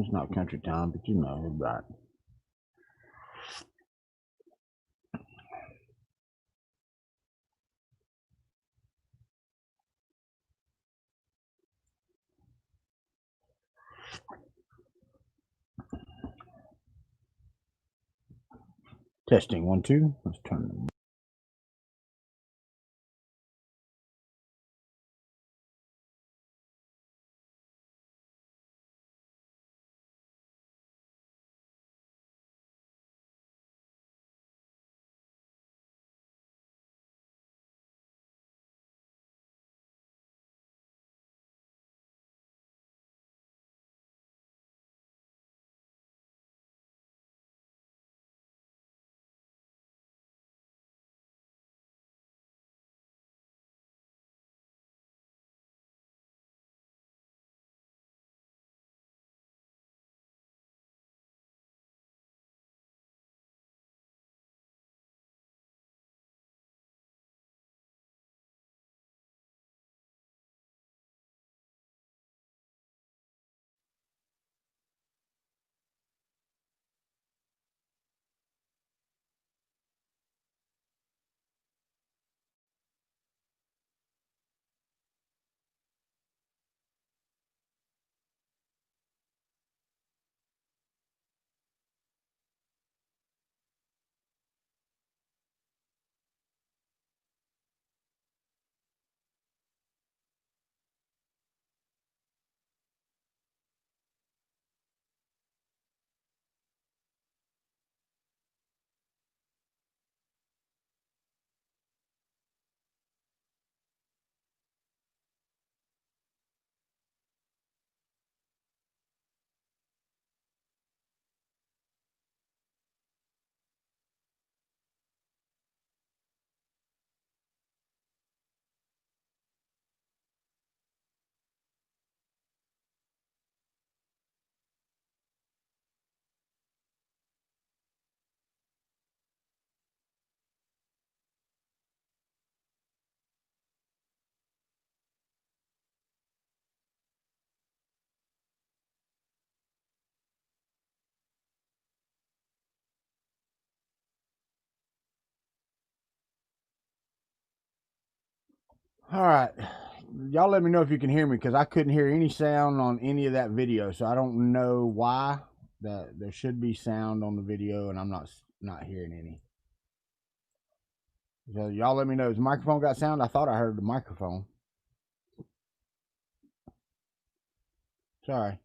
time. It's not country time, but you know, right. Testing 1, 2. Let's turn them. All right. Y'all let me know if you can hear me, because I couldn't hear any sound on any of that video, so I don't know why. There should be sound on the video, and I'm not hearing any. So y'all let me know. Has the microphone got sound? I thought I heard the microphone. Sorry.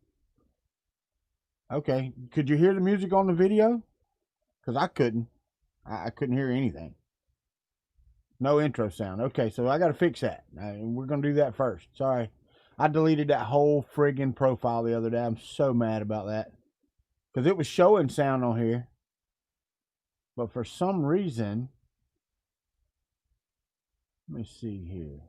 Okay. Could you hear the music on the video? Because I couldn't. I couldn't hear anything. No intro sound. Okay, so I got to fix that. We're going to do that first. Sorry. I deleted that whole friggin' profile the other day. I'm so mad about that. Because it was showing sound on here. But for some reason, let me see here.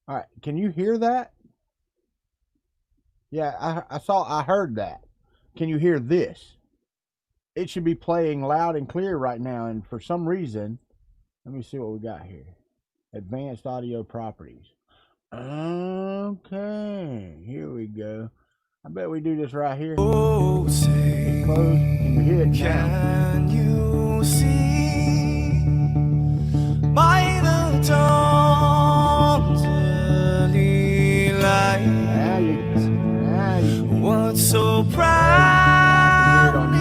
All right, can you hear that? Yeah, I heard that. Can you hear this? It should be playing loud and clear right now, and for some reason, let me see what we got here. Advanced audio properties. Okay, here we go. I bet we do this right here. Oh, say, close. Can you hear it now? Can you see by the dawn's early light what so proudly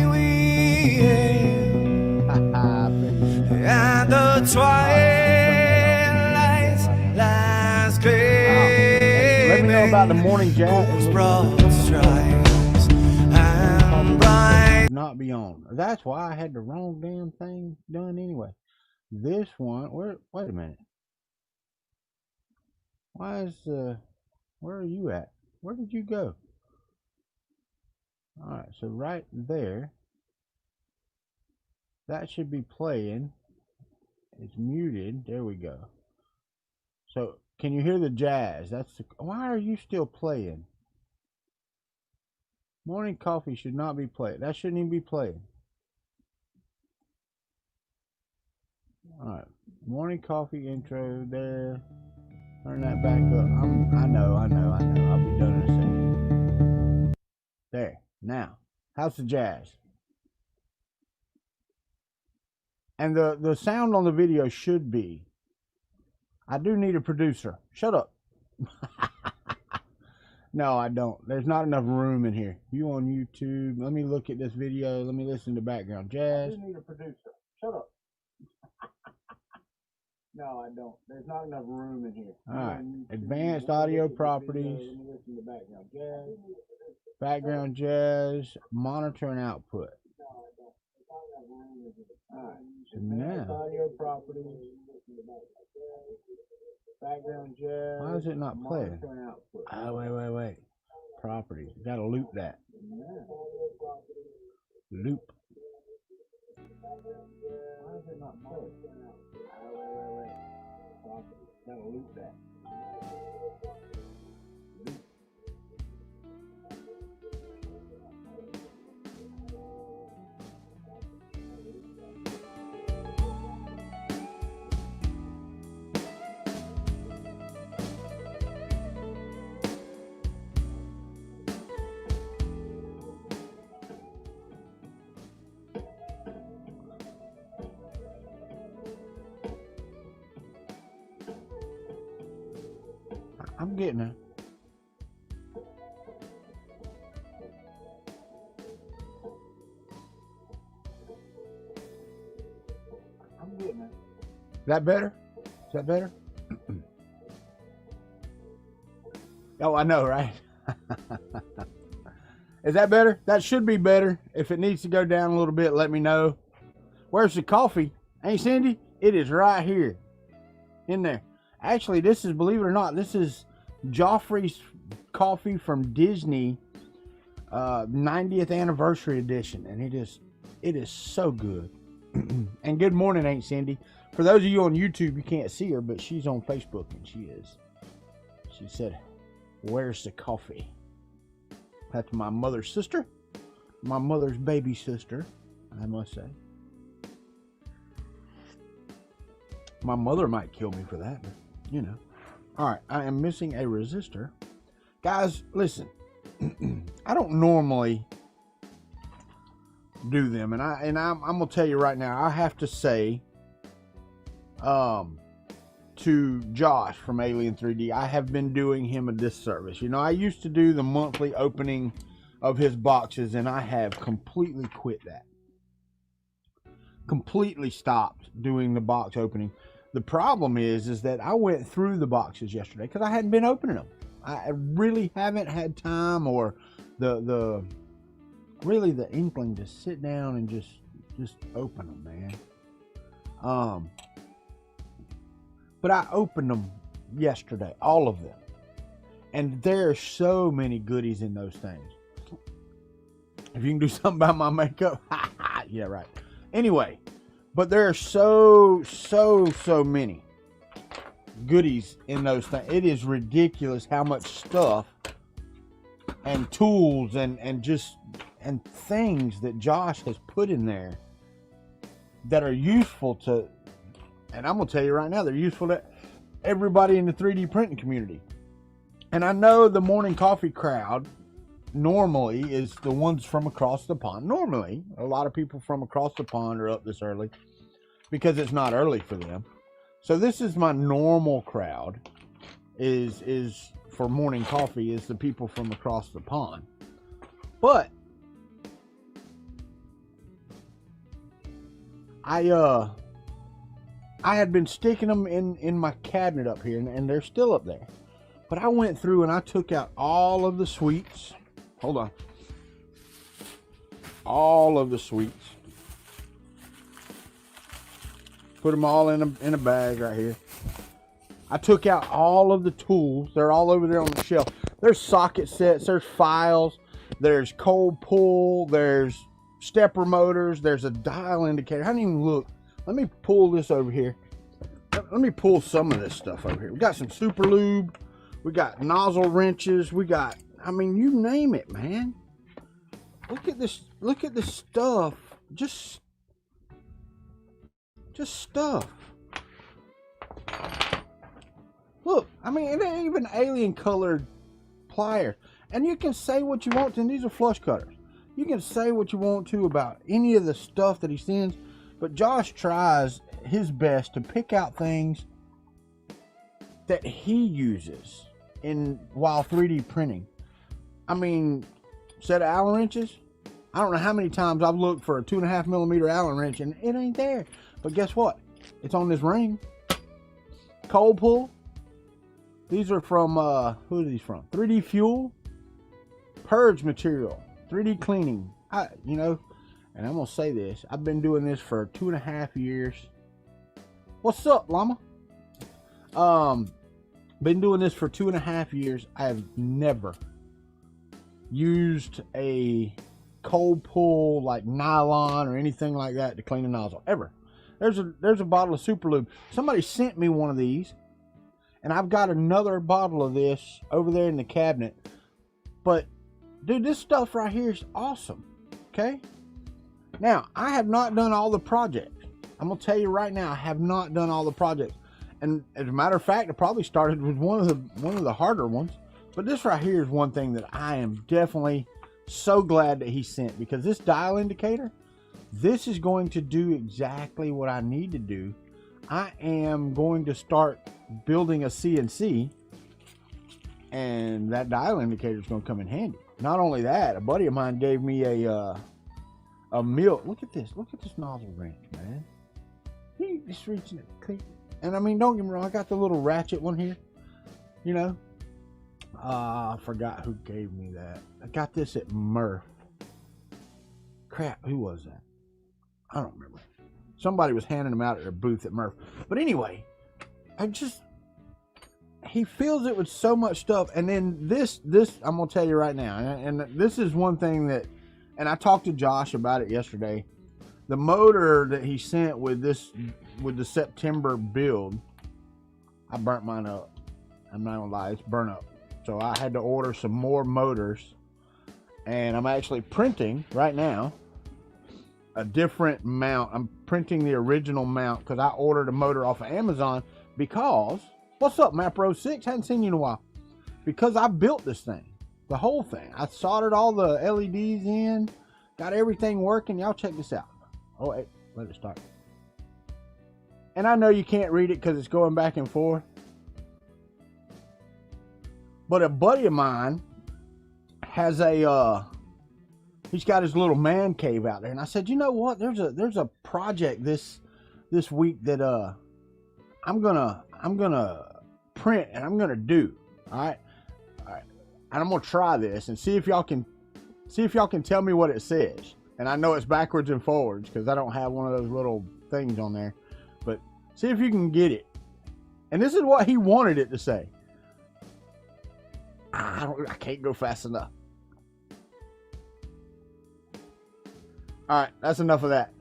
we hailed at the twilight's last gleaming? Let me know about the morning jazz. Not be on. That's why I had the wrong damn thing done anyway. This one, wait a minute. Why is where are you at? Where did you go? All right, so right there, that should be playing. It's muted. There we go. So can you hear the jazz? Why are you still playing? Morning coffee should not be played. That shouldn't even be playing. All right, morning coffee intro there. Turn that back up. I know. I'll be done in a second. There. Now, how's the jazz? And the sound on the video should be. I do need a producer. Shut up. No, I don't. There's not enough room in here. You on YouTube? Let me look at this video. Let me listen to background jazz. I do need a producer. Shut up. No, I don't. There's not enough room in here. All right. Advanced audio properties. Let me listen to background jazz. Background jazz. Monitor and output. All right. Advanced audio properties. Background jazz. Why is it not playing? Oh, wait. Properties. You gotta loop that. Loop. Why is it not playing? Oh, wait. Properties. Gotta loop that. I'm getting it. I'm getting it. Is that better? Is that better? Oh, I know, right? Is that better? That should be better. If it needs to go down a little bit, let me know. Where's the coffee? Hey, Cindy, it is right here in there. Actually, this is, believe it or not, this is Joffrey's coffee from Disney 90th anniversary edition, and it is so good. And good morning, Aunt Cindy. For those of you on YouTube, you can't see her, but she's on Facebook, and she said, where's the coffee? That's my mother's sister, my mother's baby sister, I must say. My mother might kill me for that, but you know. All right, I am missing a resistor. Guys, listen. I don't normally do them, and I'm gonna tell you right now, I have to say to Josh from Alien 3D, I have been doing him a disservice. You know, I used to do the monthly opening of his boxes, and I have completely quit that. Completely stopped doing the box opening. The problem is that I went through the boxes yesterday because I hadn't been opening them. I really haven't had time or the inkling to sit down and just open them, man. But I opened them yesterday, all of them, and there's so many goodies in those things. If you can do something about my makeup, yeah, right. Anyway. But there are so many goodies in those things. It is ridiculous how much stuff and tools and things that Josh has put in there that are useful to, and I'm going to tell you right now, they're useful to everybody in the 3D printing community. And I know the morning coffee crowd normally is the ones from across the pond. Normally, a lot of people from across the pond are up this early because it's not early for them. So this is my normal crowd, is for morning coffee, is the people from across the pond. But I had been sticking them in my cabinet up here, and they're still up there. But I went through and I took out all of the sweets. Hold on. All of the sweets. Put them all in a bag right here. I took out all of the tools. They're all over there on the shelf. There's socket sets. There's files. There's cold pull. There's stepper motors. There's a dial indicator. I didn't even look. Let me pull this over here. Let me pull some of this stuff over here. We got some super lube. We got nozzle wrenches. We got, I mean, you name it, man. Look at this. Look at this stuff. Just stuff. Look, I mean, it ain't even alien colored pliers. And you can say what you want to, and these are flush cutters. You can say what you want to about any of the stuff that he sends, but Josh tries his best to pick out things that he uses while 3D printing. I mean, set of Allen wrenches. I don't know how many times I've looked for a 2.5 millimeter Allen wrench and it ain't there. But guess what? It's on this ring. Cold pull. These are from, who are these from? 3D Fuel. Purge material. 3D cleaning. You know, and I'm going to say this. I've been doing this for 2.5 years. What's up, llama? Been doing this for 2.5 years. I have never used a cold pull like nylon or anything like that to clean a nozzle ever. There's a bottle of Super Lube. Somebody sent me one of these, and I've got another bottle of this over there in the cabinet. But dude, this stuff right here is awesome. Okay, now I have not done all the projects. I'm gonna tell you right now, I have not done all the projects, and as a matter of fact, I probably started with one of the harder ones. But this right here is one thing that I am definitely so glad that he sent, because this dial indicator, this is going to do exactly what I need to do. I am going to start building a CNC, and that dial indicator is going to come in handy. Not only that, a buddy of mine gave me a mill. Look at this nozzle wrench, man. He just reaching it clean. And I mean, don't get me wrong, I got the little ratchet one here, you know. I forgot who gave me that. I got this at Murph. Crap, who was that? I don't remember. Somebody was handing them out at their booth at Murph. But anyway, he fills it with so much stuff. And then this I'm gonna tell you right now, and this is one thing that, and I talked to Josh about it yesterday. The motor that he sent with the September build, I burnt mine up. I'm not gonna lie, it's burnt up. So I had to order some more motors, and I'm actually printing right now a different mount. I'm printing the original mount because I ordered a motor off of Amazon because, what's up, Mapro 6? Hadn't seen you in a while. Because I built this thing, the whole thing. I soldered all the LEDs in, got everything working. Y'all check this out. Oh, wait, let it start. And I know you can't read it because it's going back and forth. But a buddy of mine has he's got his little man cave out there. And I said, you know what? There's a project this week that I'm gonna print and I'm gonna do. All right. And I'm gonna try this and see if y'all can tell me what it says. And I know it's backwards and forwards because I don't have one of those little things on there. But see if you can get it. And this is what he wanted it to say. I can't go fast enough. All right, that's enough of that.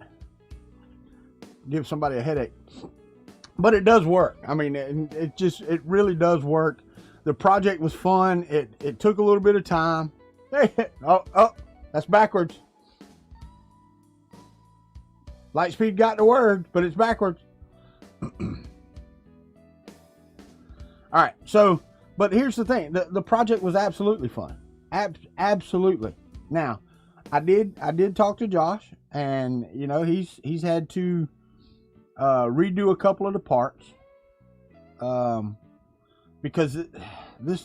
Give somebody a headache. But it does work. I mean, it really does work. The project was fun. It took a little bit of time. Oh, that's backwards. Lightspeed got the word, but it's backwards. All right, so, but here's the thing. The project was absolutely fun. Absolutely. Now, I did talk to Josh, and you know, he's had to redo a couple of the parts because the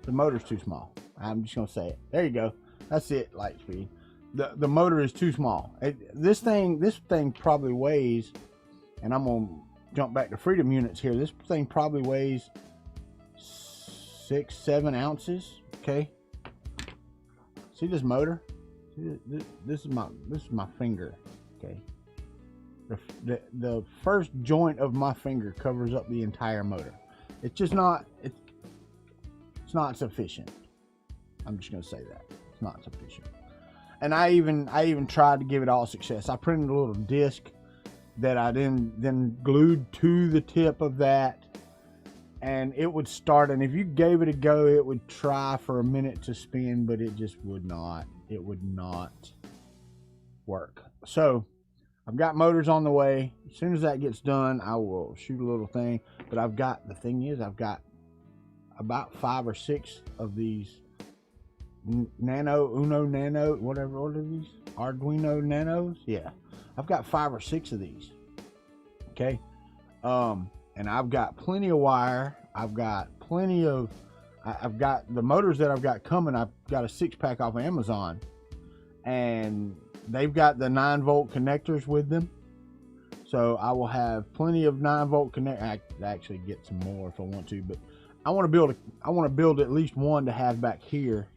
motor's too small. I'm just gonna say it. There you go. That's it, Lightspeed. The motor is too small. This thing probably weighs, and I'm gonna jump back to Freedom units here. This thing probably weighs 6-7 ounces. Okay. See this motor? This is my finger. Okay. The first joint of my finger covers up the entire motor. It's just not. It's not sufficient. I'm just gonna say that it's not sufficient. And I even tried to give it all success. I printed a little disc that I then glued to the tip of that, and it would start. And if you gave it a go, it would try for a minute to spin, but it just would not. It would not work. So I've got motors on the way. As soon as that gets done, I will shoot a little thing. But I've got about 5 or 6 of these Uno Nano, whatever. What are these? Arduino Nanos? Yeah. I've got 5 or 6 of these. Okay. And I've got plenty of wire. I've got the motors that I've got coming. I've got a 6-pack off of Amazon, and they've got the 9-volt connectors with them. So I will have plenty of 9-volt connect. I actually get some more if I want to, but I want to build at least one to have back here.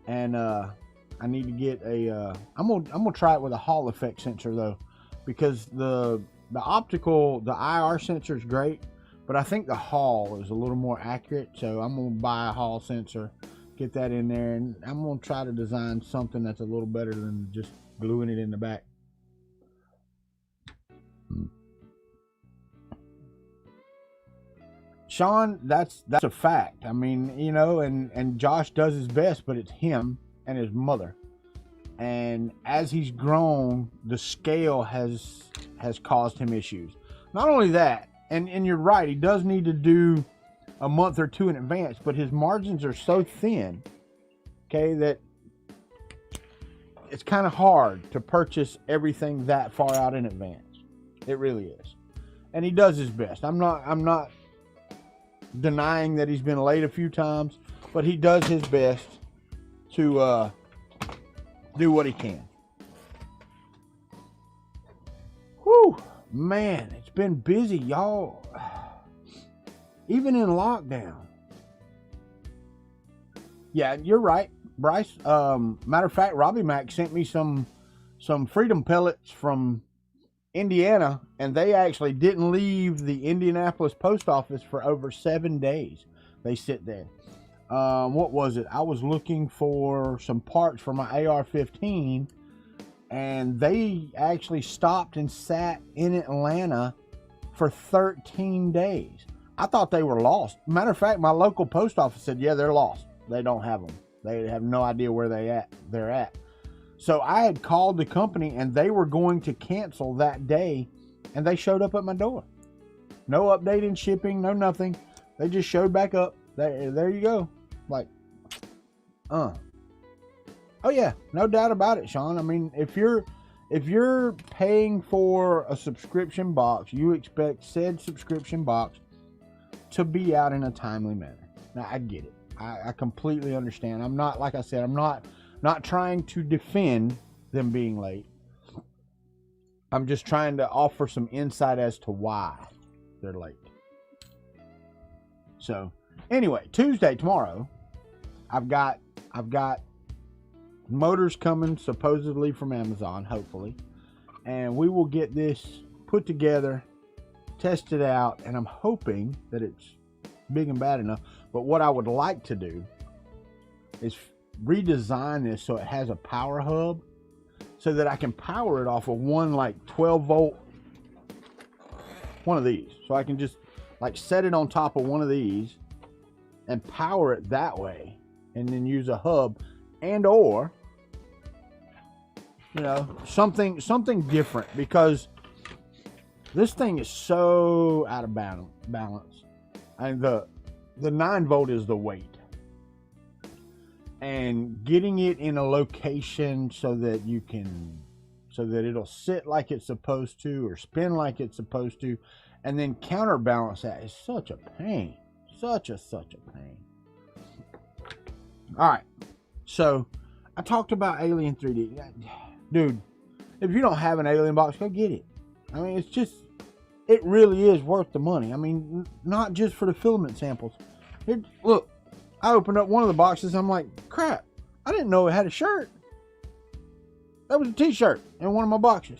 And I need to get I'm gonna try it with a Hall effect sensor though, because the IR sensor is great, but I think the Hall is a little more accurate. So I'm gonna buy a Hall sensor, get that in there, and I'm gonna try to design something that's a little better than just gluing it in the back. Sean, that's a fact. I mean, you know, and Josh does his best, but it's him and his mother. And as he's grown, the scale has caused him issues. Not only that, and you're right, he does need to do a month or 2 in advance, but his margins are so thin, okay, that it's kind of hard to purchase everything that far out in advance. It really is. And he does his best. I'm not denying that he's been late a few times, but he does his best to do what he can. Whew, man, it's been busy, y'all. Even in lockdown. Yeah, you're right, Bryce. Matter of fact, Robbie Mac sent me some Freedom pellets from Indiana, and they actually didn't leave the Indianapolis post office for over 7 days. They sit there. What was it? I was looking for some parts for my AR-15, and they actually stopped and sat in Atlanta for 13 days. I thought they were lost. Matter of fact, my local post office said, yeah, they're lost. They don't have them. They have no idea where they're at. So I had called the company, and they were going to cancel that day, and they showed up at my door. No update in shipping, no nothing. They just showed back up. There you go. Like, oh yeah, no doubt about it, Sean. I mean, if you're paying for a subscription box, you expect said subscription box to be out in a timely manner. Now, I get it. I completely understand. I'm not, like I said, I'm not trying to defend them being late. I'm just trying to offer some insight as to why they're late. So, anyway, Tuesday, tomorrow, I've got motors coming supposedly from Amazon, hopefully. And we will get this put together, tested out, and I'm hoping that it's big and bad enough. But what I would like to do is redesign this so it has a power hub, so that I can power it off of one like 12-volt, one of these. So I can just like set it on top of one of these and power it that way, and then use a hub, and or, you know, something different, because this thing is so out of balance. And the 9-volt is the weight, and getting it in a location so that it'll sit like it's supposed to, or spin like it's supposed to, and then counterbalance that is such a pain. Such a pain. All right. So I talked about Alien 3D. Dude, if you don't have an Alien box, go get it. I mean, it really is worth the money. I mean, not just for the filament samples. Look, I opened up one of the boxes. I'm like, crap, I didn't know it had a shirt. That was a t-shirt in one of my boxes.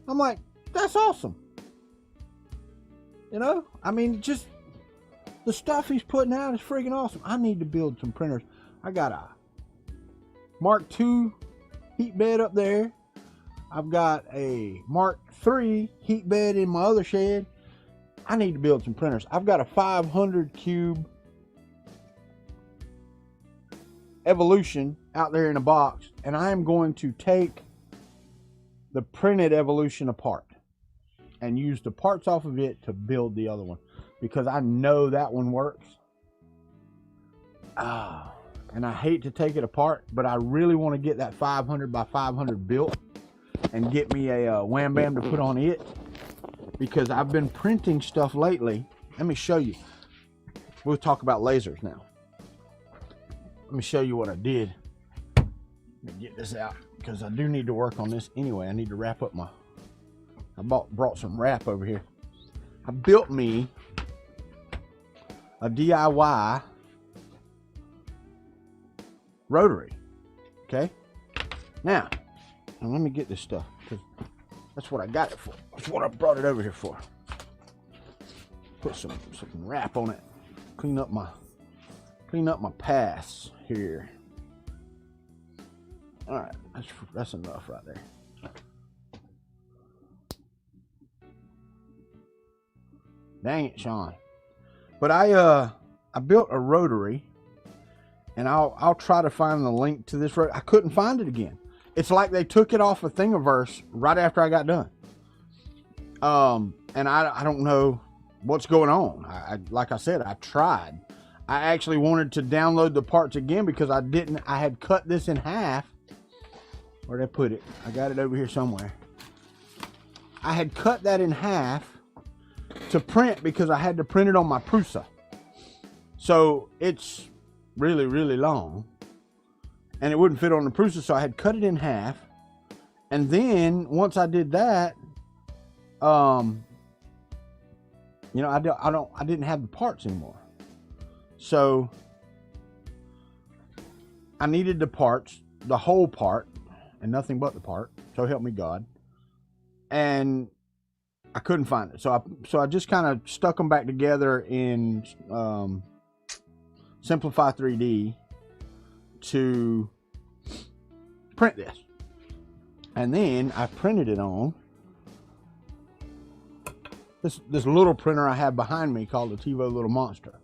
I'm like, that's awesome. You know, I mean, just the stuff he's putting out is freaking awesome. I need to build some printers. I got a Mark II heat bed up there. I've got a Mark III heat bed in my other shed. I need to build some printers. I've got a 500 cube Evolution out there in a box, and I am going to take the printed Evolution apart and use the parts off of it to build the other one, because I know that one works. And I hate to take it apart, but I really want to get that 500 by 500 built and get me a Wham Bam to put on it, because I've been printing stuff lately. Let me show you. We'll talk about lasers now. Let me show you what I did. Let me get this out, because I do need to work on this anyway. I need to wrap up I brought some wrap over here. I built me a DIY rotary. Okay. Now, let me get this stuff, because that's what I got it for. That's what I brought it over here for. Put some wrap on it. Clean up my pass here. All right, that's enough right there. Dang it, Sean. But I built a rotary, and I'll try to find the link to this rotary. I couldn't find it again. It's like they took it off of Thingiverse right after I got done. And I don't know what's going on. Like I said, I tried. I actually wanted to download the parts again, because I had cut this in half. Where'd I put it? I got it over here somewhere. I had cut that in half to print, because I had to print it on my Prusa. So it's really, really long, and it wouldn't fit on the Prusa, so I had cut it in half. And then once I did that, you know, I didn't have the parts anymore. So I needed the parts, the whole part, and nothing but the part. So help me God. And I couldn't find it. So I just kind of stuck them back together in Simplify 3D to print this. And then I printed it on this little printer I have behind me called the TiVo Little Monster.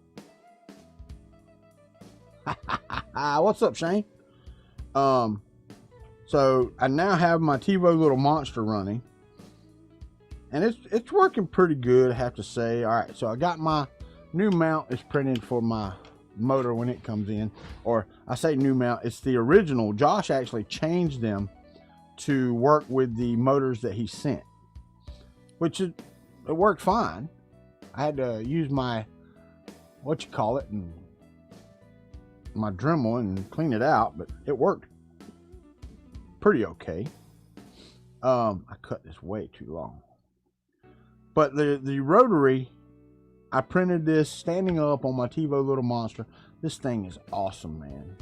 What's up, Shane? So I now have my TiVo Little Monster running, and it's working pretty good, I have to say. All right, so I got my new mount is printed for my motor when it comes in, or I say new mount, it's the original. Josh actually changed them to work with the motors that he sent, which it worked fine. I had to use my and my Dremel and clean it out, but it worked pretty okay. I cut this way too long, but the rotary, I printed this standing up on my TiVo Little Monster. This thing is awesome, man.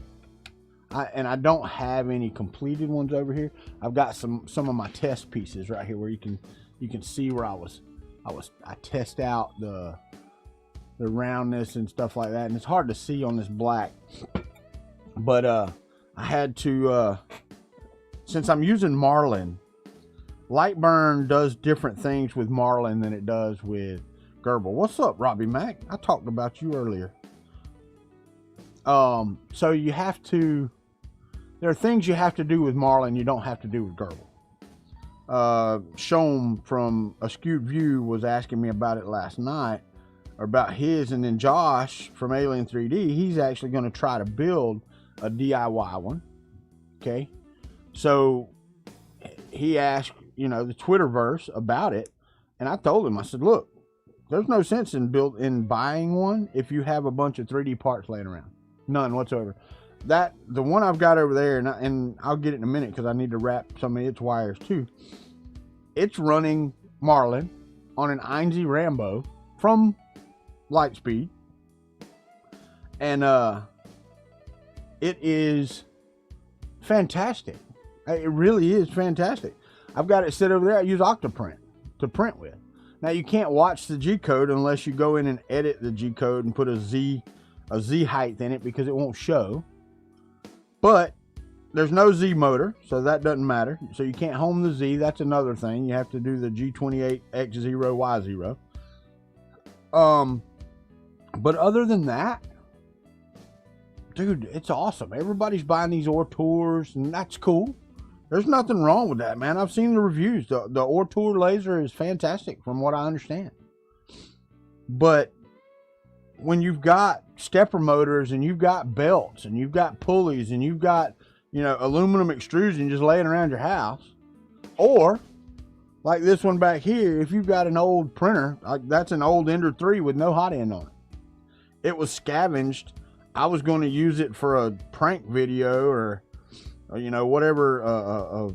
I don't have any completed ones over here. I've got some of my test pieces right here where you can see where I test out the roundness and stuff like that, and it's hard to see on this black. But I had to, since I'm using Marlin, Lightburn does different things with Marlin than it does with Gerbil. What's up, Robbie Mac? I talked about you earlier. So you have to, there are things you have to do with Marlin you don't have to do with Gerbil. Shom from Askewed View was asking me about it last night, or about his, and then Josh from Alien 3D, he's actually going to try to build a DIY one. Okay, so he asked, you know, the Twitterverse about it, and I told him, I said, look, there's no sense in buying one if you have a bunch of 3D parts laying around. None whatsoever. The one I've got over there, and I'll get it in a minute because I need to wrap some of its wires too. It's running Marlin on an Einzi Rambo from Lightspeed, and it is fantastic. It really is fantastic. I've got it set over there. I use Octoprint to print with. Now you can't watch the G code unless you go in and edit the G code and put a Z height in it, because it won't show. But there's no Z motor, so that doesn't matter. So you can't home the Z. That's another thing. You have to do the G28X0Y0. But other than that, dude, it's awesome. Everybody's buying these Ortours, and that's cool. There's nothing wrong with that, man. I've seen the reviews. The Ortur laser is fantastic from what I understand. But when you've got stepper motors and you've got belts and you've got pulleys and you've got, you know, aluminum extrusion just laying around your house, or like this one back here, if you've got an old printer, like that's an old Ender 3 with no hot end on it. It was scavenged. I was going to use it for a prank video or you know, whatever, a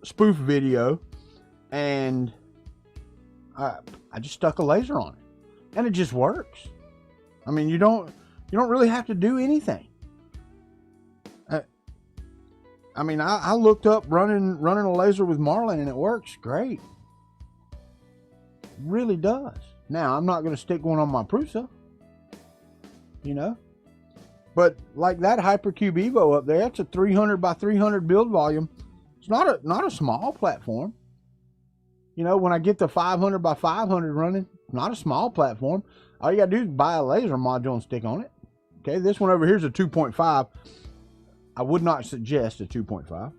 spoof video, and I just stuck a laser on it, and it just works. I mean, you don't really have to do anything. I mean, I looked up running a laser with Marlin, and it works great. It really does. Now, I'm not going to stick one on my Prusa, you know. But like that Hypercube Evo up there, that's a 300 by 300 build volume. It's not a small platform. You know, when I get the 500 by 500 running, not a small platform. All you gotta do is buy a laser module and stick on it. Okay, this one over here is a 2.5. I would not suggest a 2.5.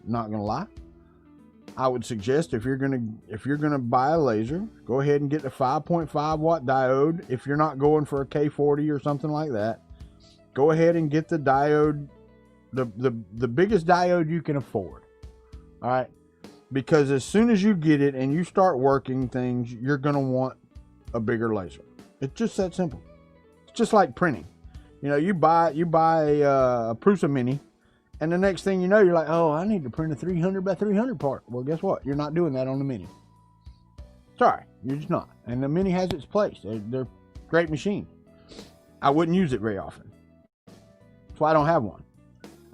Not gonna lie. I would suggest if you're gonna buy a laser, go ahead and get the 5.5 watt diode. If you're not going for a K40 or something like that, go ahead and get the diode, the biggest diode you can afford. All right, because as soon as you get it and you start working things, you're gonna want a bigger laser. It's just that simple. It's just like printing. You know, you buy a Prusa Mini, and the next thing you know, you're like, oh, I need to print a 300 by 300 part. Well, guess what? You're not doing that on the Mini. Sorry, you're just not. And the Mini has its place. They're great machines. I wouldn't use it very often. That's why I don't have one.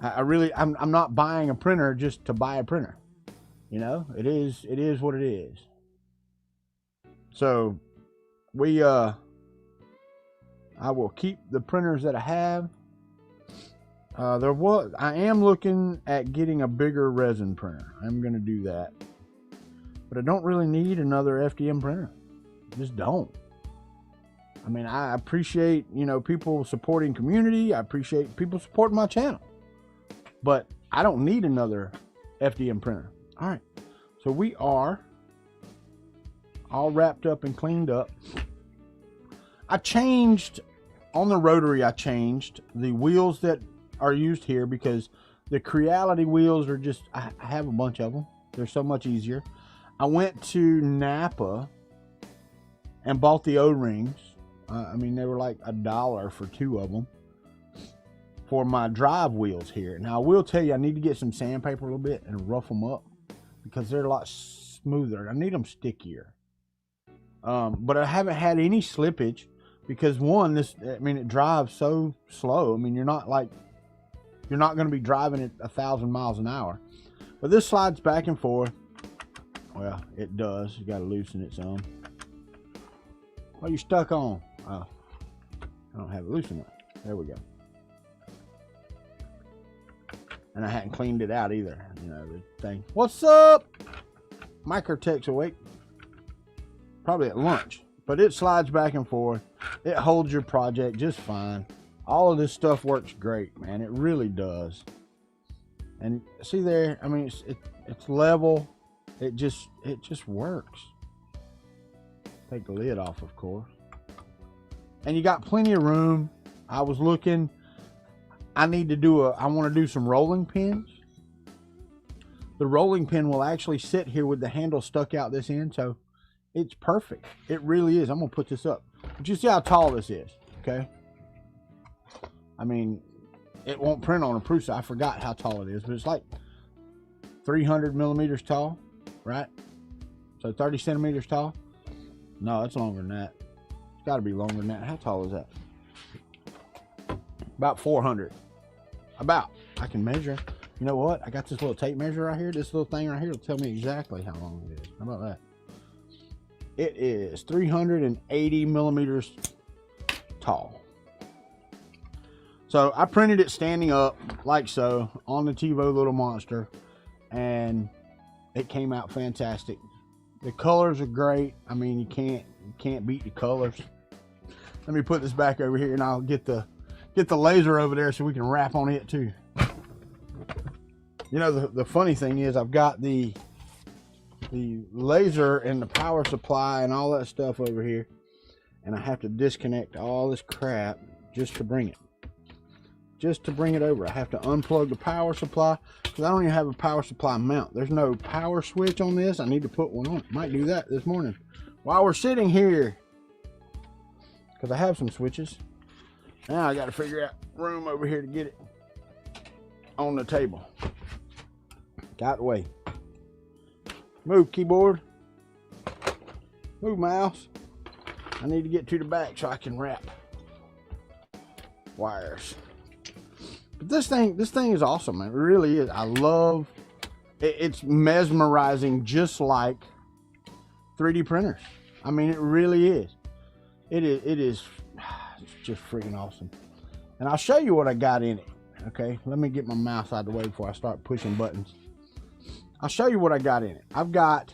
I'm not buying a printer just to buy a printer. You know, it is what it is. So I will keep the printers that I have. I am looking at getting a bigger resin printer. I'm going to do that. But I don't really need another FDM printer. I just don't. I mean, I appreciate, you know, people supporting community. I appreciate people supporting my channel. But I don't need another FDM printer. All right. So we are all wrapped up and cleaned up. I changed, on the rotary, I changed the wheels that are used here because the Creality wheels are just, I have a bunch of them. They're so much easier. I went to Napa and bought the O-rings. I mean, they were like $1 for 2 of them for my drive wheels here. Now, I will tell you, I need to get some sandpaper a little bit and rough them up because they're a lot smoother. I need them stickier. But I haven't had any slippage because one, it drives so slow. I mean, you're not going to be driving at 1,000 miles an hour. But this slides back and forth. Well, it does. You got to loosen it some. What are you stuck on? Oh, I don't have it loosened up. There we go. And I hadn't cleaned it out either. You know, the thing. What's up? Microtech's awake. Probably at lunch. But it slides back and forth. It holds your project just fine. All of this stuff works great, man. It really does. And see there, I mean, it's level. It just works. Take the lid off, of course. And you got plenty of room. I was looking. I want to do some rolling pins. The rolling pin will actually sit here with the handle stuck out this end, so it's perfect. It really is. I'm gonna put this up. But you see how tall this is, okay? I mean, it won't print on a Prusa. I forgot how tall it is, but it's like 300 millimeters tall, right? So 30 centimeters tall. No, it's longer than that. It's got to be longer than that. How tall is that? About 400. About. I can measure. You know what? I got this little tape measure right here. This little thing right here will tell me exactly how long it is. How about that? It is 380 millimeters tall. So I printed it standing up like so on the TiVo Little Monster, and it came out fantastic. The colors are great. I mean, you can't beat the colors. Let me put this back over here, and I'll get the laser over there so we can wrap on it too. You know, the funny thing is I've got the laser and the power supply and all that stuff over here, and I have to disconnect all this crap just to bring it. Just to bring it over. I have to unplug the power supply because I don't even have a power supply mount. There's no power switch on this. I need to put one on. Might do that this morning while we're sitting here because I have some switches. Now I got to figure out room over here to get it on the table. Got the way. Move, keyboard. Move, mouse. I need to get to the back so I can wrap wires. But this thing is awesome, man. It really is. I love it. It's mesmerizing, just like 3D printers. I mean, it really is. It is it's just freaking awesome. And I'll show you what I got in it. Okay, let me get my mouse out of the way before I start pushing buttons. I'll show you what I got in it. I've got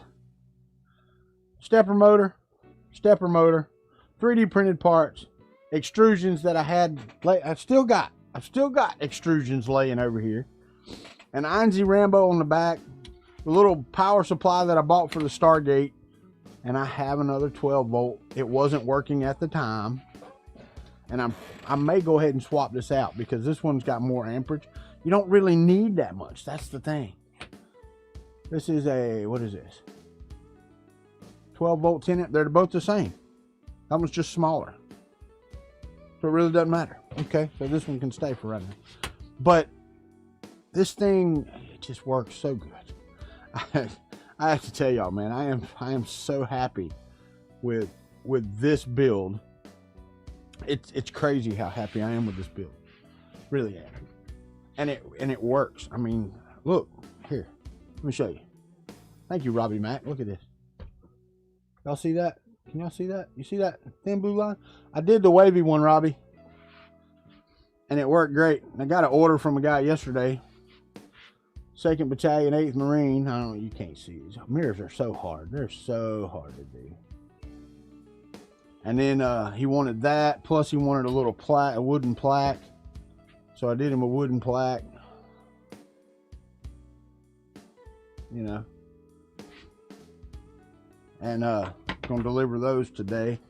stepper motor, 3D printed parts, extrusions that I had. I've still got extrusions laying over here, an INZ Rambo on the back, the little power supply that I bought for the Stargate, and I have another 12 volt. It wasn't working at the time, and I may go ahead and swap this out because this one's got more amperage. You don't really need that much. That's the thing. This is a, what is this? 12 volt 10 amp. They're both the same. That one's just smaller. So it really doesn't matter. Okay, so this one can stay for right now. But this thing, it just works so good. I have to tell y'all, man, I am so happy with this build. It's crazy how happy I am with this build. Really am. And it works. I mean, look, here. Let me show you. Thank you, Robbie Mac. Look at this. Y'all see that? Can y'all see that? You see that thin blue line? I did the wavy one, Robbie. And it worked great. I got an order from a guy yesterday. 2nd Battalion, 8th Marine. I don't know, you can't see these. Mirrors are so hard. They're so hard to do. And then he wanted that. Plus he wanted a little plaque, a wooden plaque. So I did him a wooden plaque. You know, and gonna deliver those today.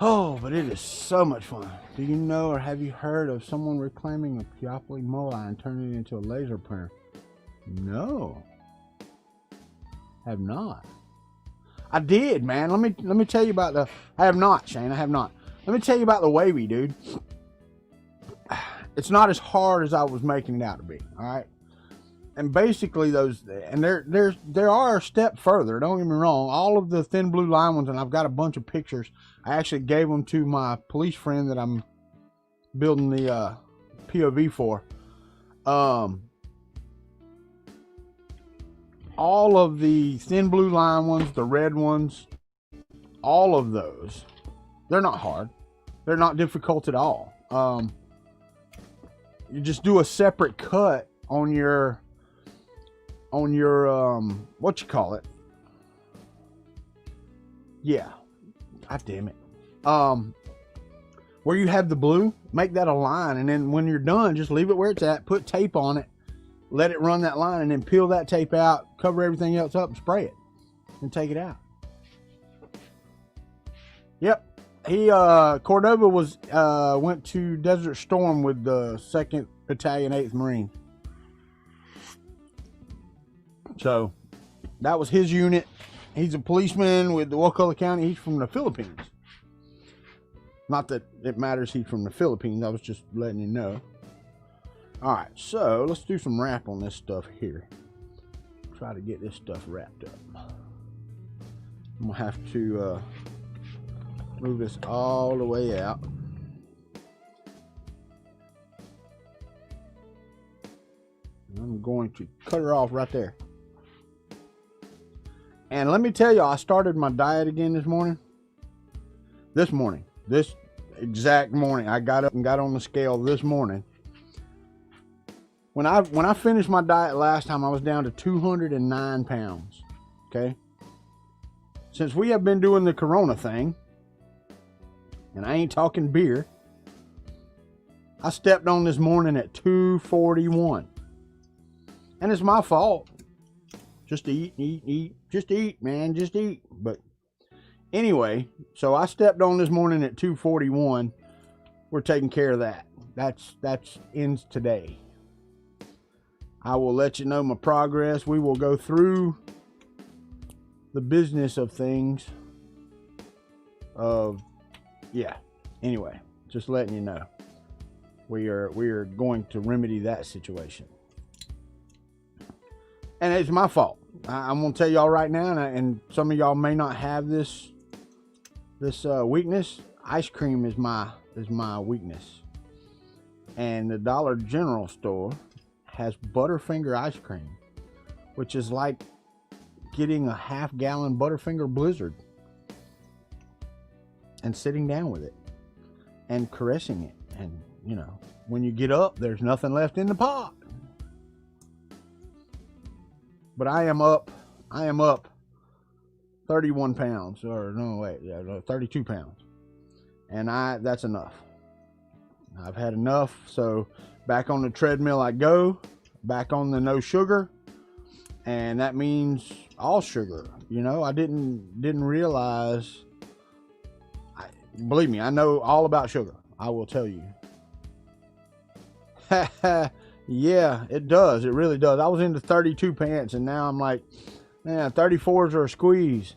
Oh, but it is so much fun. Do you know, or have you heard of someone reclaiming a Peopoly Moly and turning it into a laser printer? No, have not. I did, man. Let me tell you about the. I have not, Shane. I have not. Let me tell you about the wavy, dude. It's not as hard as I was making it out to be. All right. And basically those, and there are a step further. Don't get me wrong. All of the thin blue line ones, and I've got a bunch of pictures. I actually gave them to my police friend that I'm building the POV for. All of the thin blue line ones, the red ones, all of those, they're not hard. They're not difficult at all. You just do a separate cut on your what you call it? Yeah, god damn it. Where you have the blue, make that a line, and then when you're done, just leave it where it's at, put tape on it, let it run that line, and then peel that tape out, cover everything else up, and spray it, and take it out. Yep. He Cordova was went to Desert Storm with the 2nd Battalion, 8th Marine. So that was his unit. He's a policeman with the Wakulla County. He's from the Philippines. Not that it matters he's from the Philippines. I was just letting you know. All right, so let's do some wrap on this stuff here. Try to get this stuff wrapped up. I'm gonna have to move this all the way out. I'm going to cut her off right there. And let me tell you, I started my diet again this morning. This exact morning, I got up and got on the scale this morning. When I finished my diet last time, I was down to 209 pounds. Okay. Since we have been doing the Corona thing, and I ain't talking beer, I stepped on this morning at 241. And it's my fault. Just eat. Just eat, man. Just eat. But anyway, so I stepped on this morning at 2:41. We're taking care of that. That's ends today. I will let you know my progress. We will go through the business of things. Yeah. Anyway, just letting you know. We are going to remedy that situation. And it's my fault. I'm gonna tell y'all right now, and some of y'all may not have this weakness. Ice cream is my weakness. And the Dollar General store has Butterfinger ice cream, which is like getting a half-gallon Butterfinger Blizzard and sitting down with it and caressing it. And you know, when you get up, there's nothing left in the pot. But I am up 31 pounds, or no, wait, yeah, 32 pounds. And that's enough. I've had enough, so back on the treadmill I go, back on the no sugar, and that means all sugar. You know, I didn't realize, believe me, I know all about sugar. I will tell you. Yeah, it does. It really does. I was into 32 pants, and now I'm like, man, 34s are a squeeze.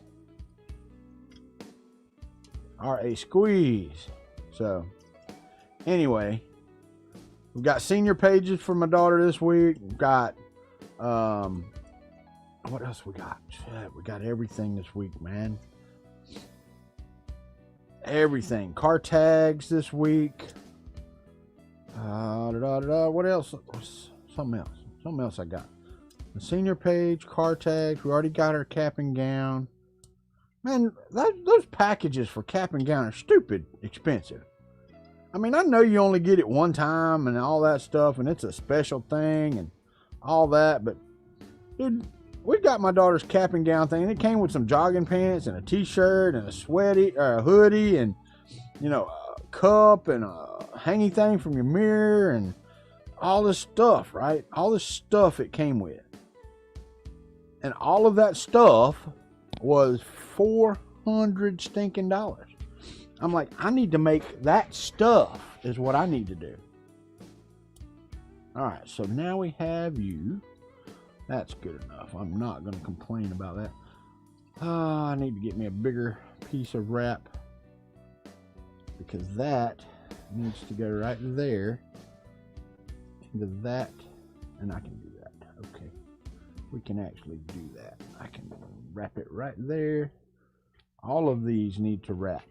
Are a squeeze. So, anyway, we've got senior pages for my daughter this week. We've got, what else we got? Shit, we got everything this week, man. Everything. Car tags this week. What else? Something else I got. The senior page, car tags. We already got our cap and gown. Man, those packages for cap and gown are stupid expensive. I mean, I know you only get it one time and all that stuff, and it's a special thing and all that, but dude, we got my daughter's cap and gown thing, and it came with some jogging pants and a t-shirt and a hoodie and, you know, a cup and a hanging thing from your mirror and all this stuff, right? All this stuff it came with. And all of that stuff was $400 stinking dollars. I'm like, I need to make that stuff is what I need to do. All right, so now we have you. That's good enough. I'm not going to complain about that. I need to get me a bigger piece of wrap because that needs to go right there into that, and I can do that. Okay, we can actually do that. I can wrap it right there. All of these need to wrap.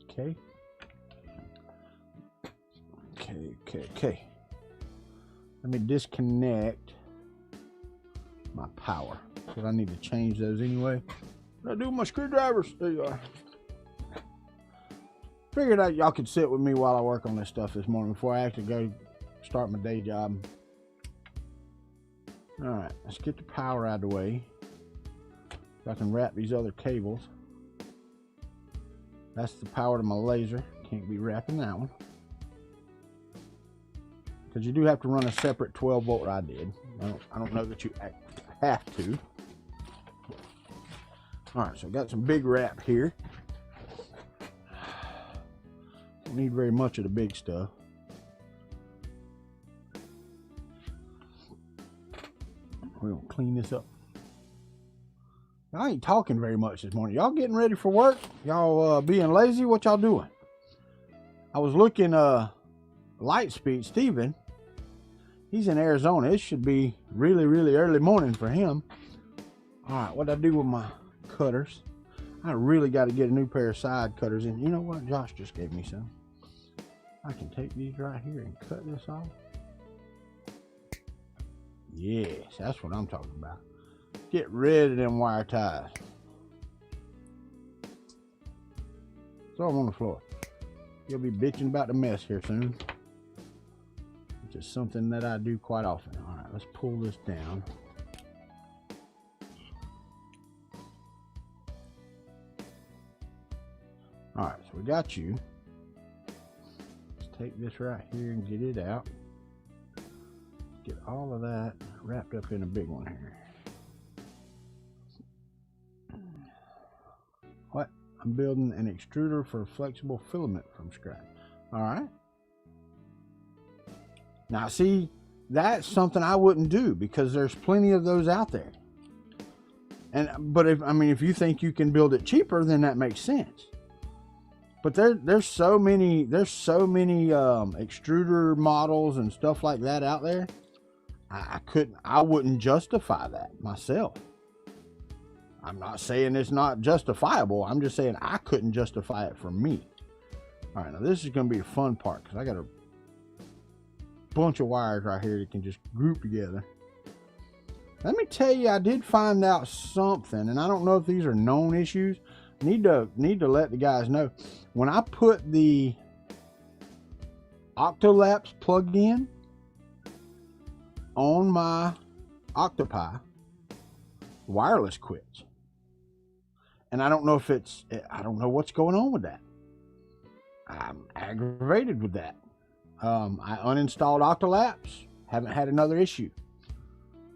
Okay. Let me disconnect my power because I need to change those anyway. I do my screwdrivers. There you are. Figured out y'all could sit with me while I work on this stuff this morning before I actually go start my day job. All right, let's get the power out of the way so I can wrap these other cables. That's the power to my laser. Can't be wrapping that one because you do have to run a separate 12-volt. I did. I don't know that you have to. All right, so I've got some big wrap here. Don't need very much of the big stuff. We're gonna clean this up. I ain't talking very much this morning. Y'all getting ready for work? Y'all being lazy? What y'all doing? I was looking Lightspeed, Steven. He's in Arizona. It should be really, really early morning for him. All right, what I do with my cutters? I really got to get a new pair of side cutters. And you know what? Josh just gave me some. I can take these right here and cut this off. Yes, that's what I'm talking about. Get rid of them wire ties. Throw them on the floor. You'll be bitching about the mess here soon. Which is something that I do quite often. All right, let's pull this down. All right, so we got you. Let's take this right here and get it out. Get all of that wrapped up in a big one here. What? I'm building an extruder for flexible filament from scratch. All right. Now, see, that's something I wouldn't do because there's plenty of those out there. But if you think you can build it cheaper, then that makes sense. But there's so many extruder models and stuff like that out there. I wouldn't justify that myself. I'm not saying it's not justifiable. I'm just saying I couldn't justify it for me. All right, now this is going to be a fun part because I got a bunch of wires right here that can just group together. Let me tell you, I did find out something, and I don't know if these are known issues. Need to let the guys know. When I put the Octolapse plug-in on my Octopi, wireless quits. And I don't know if I don't know what's going on with that. I'm aggravated with that. I uninstalled Octolapse. Haven't had another issue.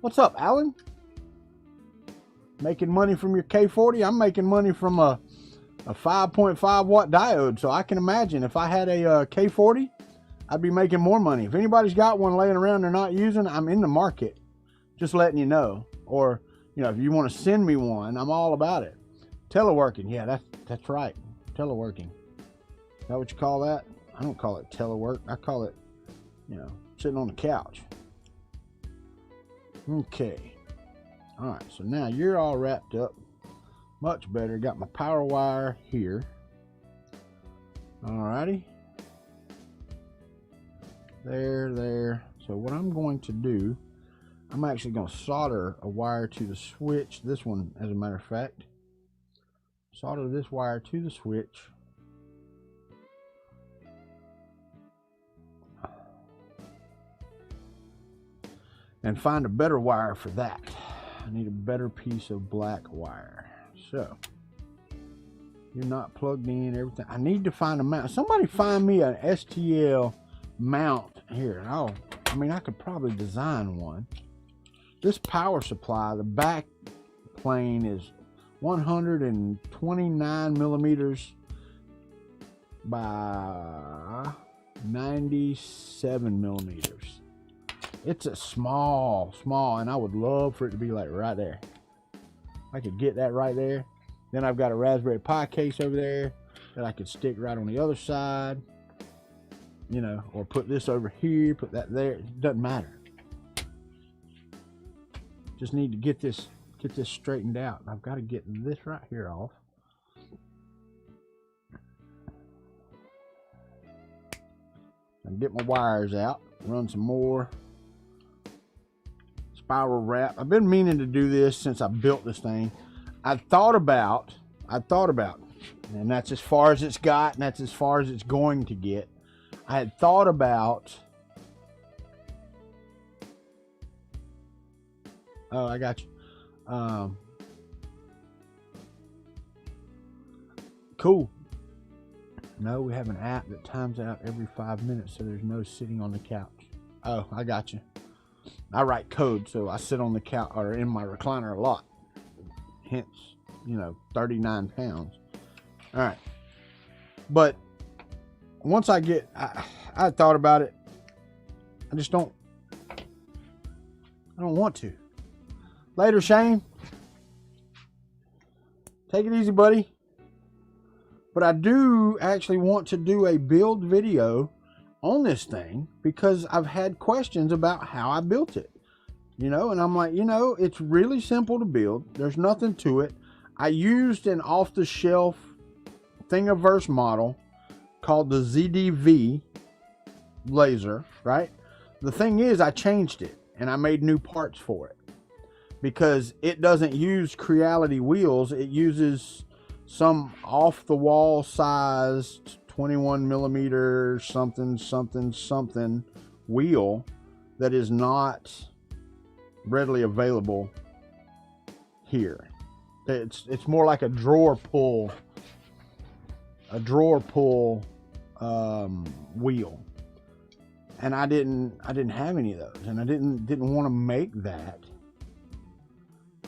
What's up, Alan? Making money from your K40? I'm making money from a 5.5 watt diode. So I can imagine if I had a K40, I'd be making more money. If anybody's got one laying around they're not using, I'm in the market. Just letting you know. Or, if you want to send me one, I'm all about it. Teleworking. Yeah, that's right. Teleworking. Is that what you call that? I don't call it telework. I call it, sitting on the couch. Okay. All right. So now you're all wrapped up. Much better. Got my power wire here. All righty. There. So what I'm going to do, I'm actually going to solder a wire to the switch. This one, as a matter of fact. Solder this wire to the switch. And find a better wire for that. I need a better piece of black wire. So, you're not plugged in, everything. I need to find a mount. Somebody find me an STL mount here. I could probably design one. This power supply, the back plane is 129 millimeters by 97 millimeters. It's a small, and I would love for it to be like right there. I could get that right there. Then I've got a Raspberry Pi case over there that I could stick right on the other side, or put this over here, put that there. It doesn't matter. Just need to get this straightened out. I've got to get this right here off. And get my wires out, run some more spiral wrap. I've been meaning to do this since I built this thing. I thought about, and that's as far as it's got, and that's as far as it's going to get. I had thought about, oh, I got you. Cool. No, we have an app that times out every 5 minutes, so there's no sitting on the couch. Oh, I got you. I write code, so I sit on the couch or in my recliner a lot. Hence, 39 pounds. All right. But once I thought about it. I don't want to. Later, Shane. Take it easy, buddy. But I do actually want to do a build video on this thing because I've had questions about how I built it. And I'm like, it's really simple to build. There's nothing to it. I used an off-the-shelf Thingiverse model called the ZDV laser, right? The thing is, I changed it and I made new parts for it because it doesn't use Creality wheels. It uses some off-the-wall sized 21 millimeter something wheel that is not readily available here. It's more like a drawer pull wheel. And I didn't have any of those, and I didn't want to make that.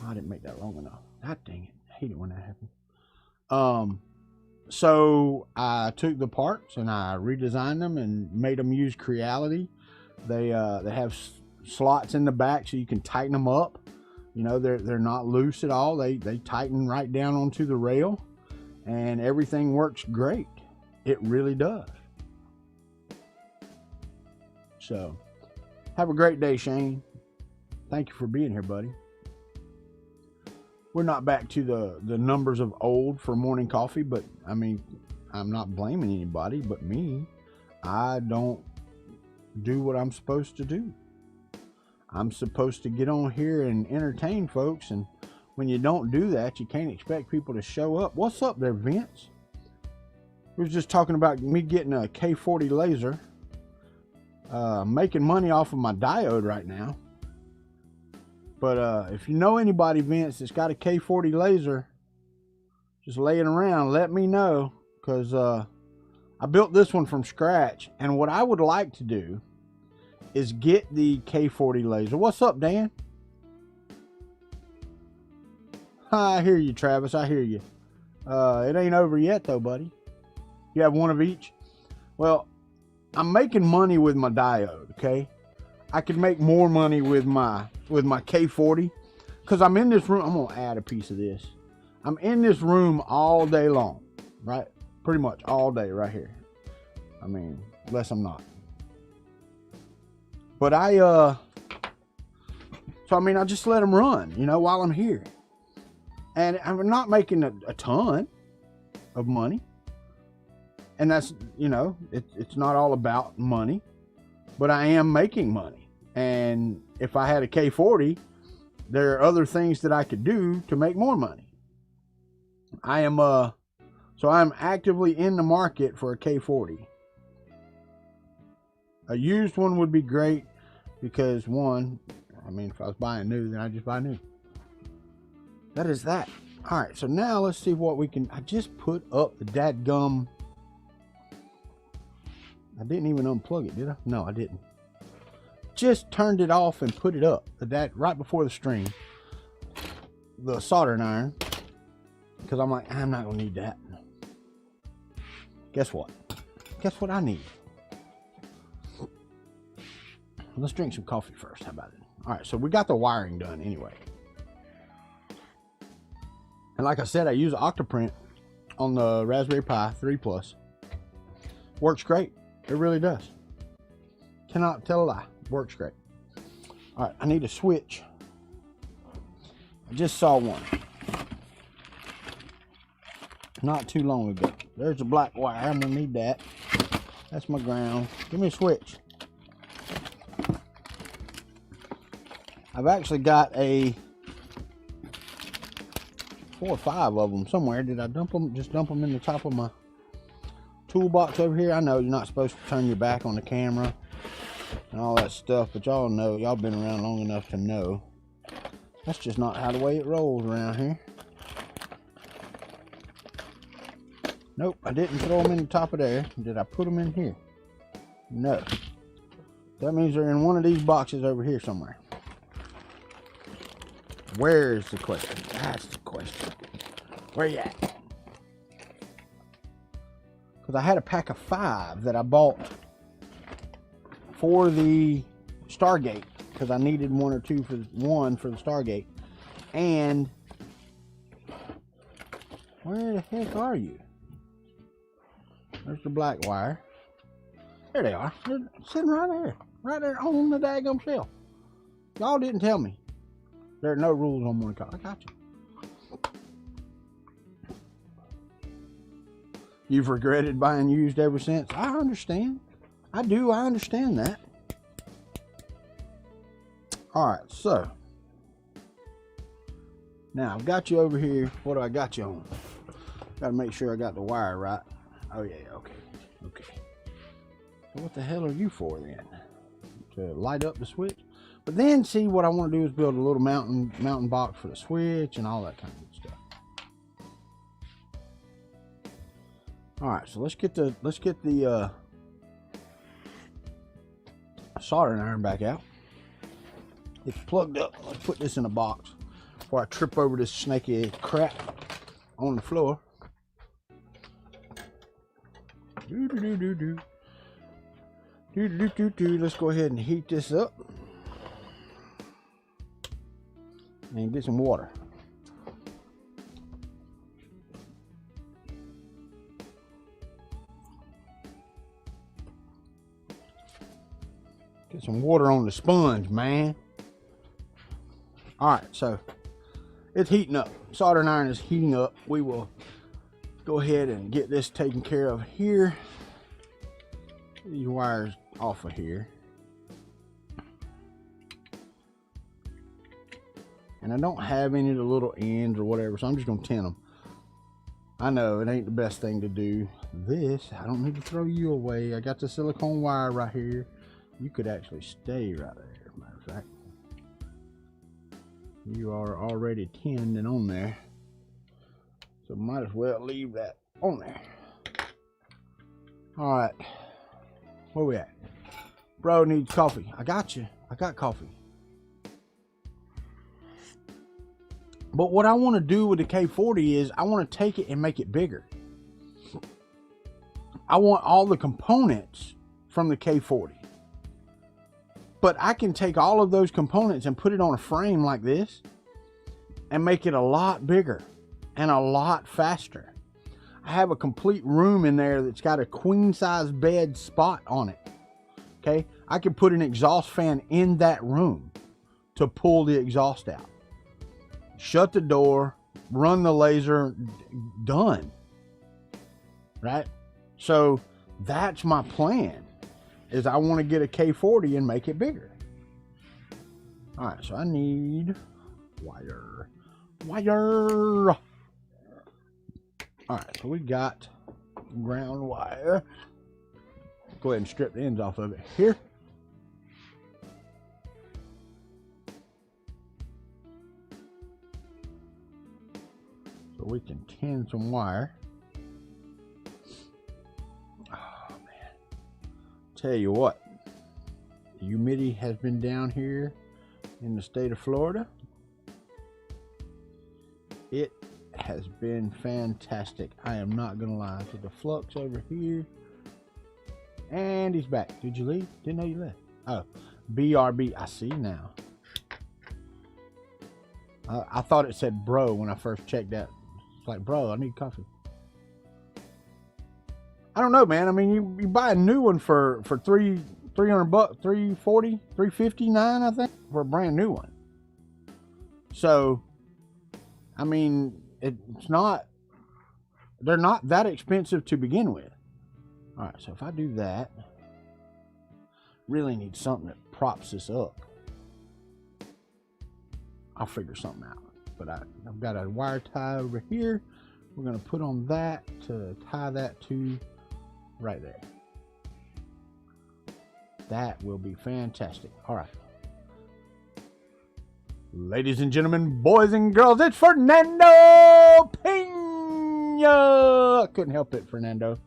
Oh, I didn't make that long enough. God dang it. I hate it when that happens. So I took the parts and I redesigned them and made them use Creality. They have slots in the back so you can tighten them up. You know, they're not loose at all. They tighten right down onto the rail, and everything works great. It really does. So, have a great day, Shane. Thank you for being here, buddy. We're not back to the numbers of old for morning coffee, but I mean, I'm not blaming anybody but me. I don't do what I'm supposed to do. I'm supposed to get on here and entertain folks, and when you don't do that, you can't expect people to show up. What's up there, Vince? We was just talking about me getting a K40 laser. Making money off of my diode right now. But if you know anybody, Vince, that's got a K40 laser just laying around, let me know, because I built this one from scratch, and what I would like to do is get the K40 laser. What's up, Dan? I hear you, Travis. I hear you. It ain't over yet, though, buddy. You have one of each? Well, I'm making money with my diode, okay? I could make more money with my K40, because I'm in this room. I'm gonna add a piece of this. I'm in this room all day long, right? Pretty much all day right here. I mean, unless I'm not. But so I mean, I just let them run, you know, while I'm here. And I'm not making a ton of money. And that's, you know, it's not all about money, but I am making money. And if I had a K40, there are other things that I could do to make more money. So I'm actively in the market for a K40. A used one would be great because, one, I mean, if I was buying new, then I'd just buy new. That is that. All right, so now let's see what we can. I just put up the dadgum. I didn't even unplug it, did I? No, I didn't. Just turned it off and put it up. That right before the stream. The soldering iron. Because I'm like, I'm not going to need that. Guess what? Guess what I need? Let's drink some coffee first. How about it? All right, so we got the wiring done anyway. And like I said, I use Octoprint on the Raspberry Pi 3 Plus. Works great. It really does. Cannot tell a lie. Works great. All right, I need a switch. I just saw one. Not too long ago. There's a black wire. I'm gonna need that. That's my ground. Give me a switch. I've actually got 4 or 5 of them somewhere. Did I dump them? Just dump them in the top of my toolbox over here. I know you're not supposed to turn your back on the camera and all that stuff, but y'all know, y'all been around long enough to know that's just not how the way it rolls around here. Nope, I didn't throw them in the top of there. Did I put them in here? No. That means they're in one of these boxes over here somewhere. Where's the question? That's the question. Where you at? Because I had a pack of 5 that I bought for the Stargate, because I needed 1 or 2 for the Stargate. And where the heck are you? There's the black wire. There they are. They're sitting right there on the daggum shelf. Y'all didn't tell me. There are no rules on one car. I got you. You've regretted buying used ever since. I understand. I do. I understand that. All right, so now I've got you over here. What do I got you on? Got to make sure I got the wire right. Oh yeah, okay. So what the hell are you for then? To light up the switch? But then, see, what I want to do is build a little mountain box for the switch and all that kind of stuff. All right, so let's get the soldering iron back out. It's plugged up. Let's put this in a box before I trip over this snaky crap on the floor. Let's go ahead and heat this up and get some water. Get some water on the sponge, man. All right, so it's heating up. Soldering iron is heating up. We will go ahead and get this taken care of here. These wires off of here. And I don't have any of the little ends or whatever, so I'm just gonna tin them. I know it ain't the best thing to do. This, I don't need to throw you away. I got the silicone wire right here. You could actually stay right there, matter of fact. You are already tinned and on there. So might as well leave that on there. All right, where we at? Bro needs coffee. I got you. I got coffee. But what I want to do with the K40 is I want to take it and make it bigger. I want all the components from the K40. But I can take all of those components and put it on a frame like this and make it a lot bigger and a lot faster. I have a complete room in there that's got a queen size bed spot on it. Okay, I can put an exhaust fan in that room to pull the exhaust out. Shut the door, run the laser, done. Right? So that's my plan, is I want to get a K40 and make it bigger. All right, so I need wire. Wire. All right, so we got ground wire. Go ahead and strip the ends off of it here. So we can tin some wire. Oh man, tell you what, the humidity has been down here in the state of Florida. It has been fantastic. I am not gonna lie. So the flux over here, and he's back. Did you leave? Didn't know you left. Oh, BRB. I see now. I thought it said bro when I first checked that. It's like, bro, I need coffee. I don't know, man. I mean, you buy a new one for $300, $340, $359, I think, for a brand new one. So, I mean, it's not, they're not that expensive to begin with. All right, so if I do that, really need something that props this up. I'll figure something out. But I've got a wire tie over here. We're gonna put on that to tie that to right there. That will be fantastic. All right. Ladies and gentlemen, boys and girls, it's Fernando Pena. Couldn't help it, Fernando.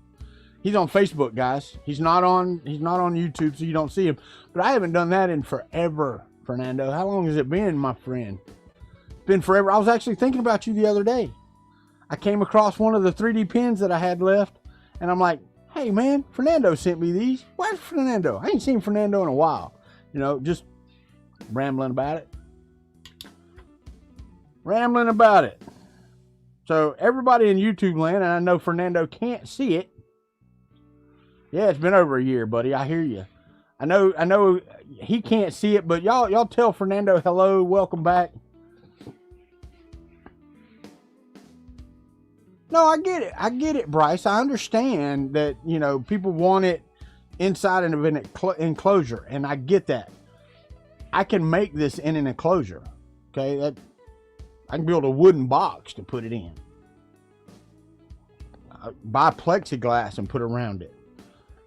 He's on Facebook, guys. He's not on YouTube, so you don't see him. But I haven't done that in forever, Fernando. How long has it been, my friend? It's been forever. I was actually thinking about you the other day. I came across one of the 3D pins that I had left, and I'm like, hey man, Fernando sent me these. Where's Fernando? I ain't seen Fernando in a while. You know, just rambling about it. Rambling about it. So everybody in YouTube land, and I know Fernando can't see it. Yeah, it's been over a year, buddy. I hear you. I know he can't see it, but y'all tell Fernando hello, welcome back. No, I get it. I get it, Bryce. I understand that, you know, people want it inside of an enclosure, and I get that. I can make this in an enclosure. Okay, I can build a wooden box to put it in. Buy plexiglass and put around it.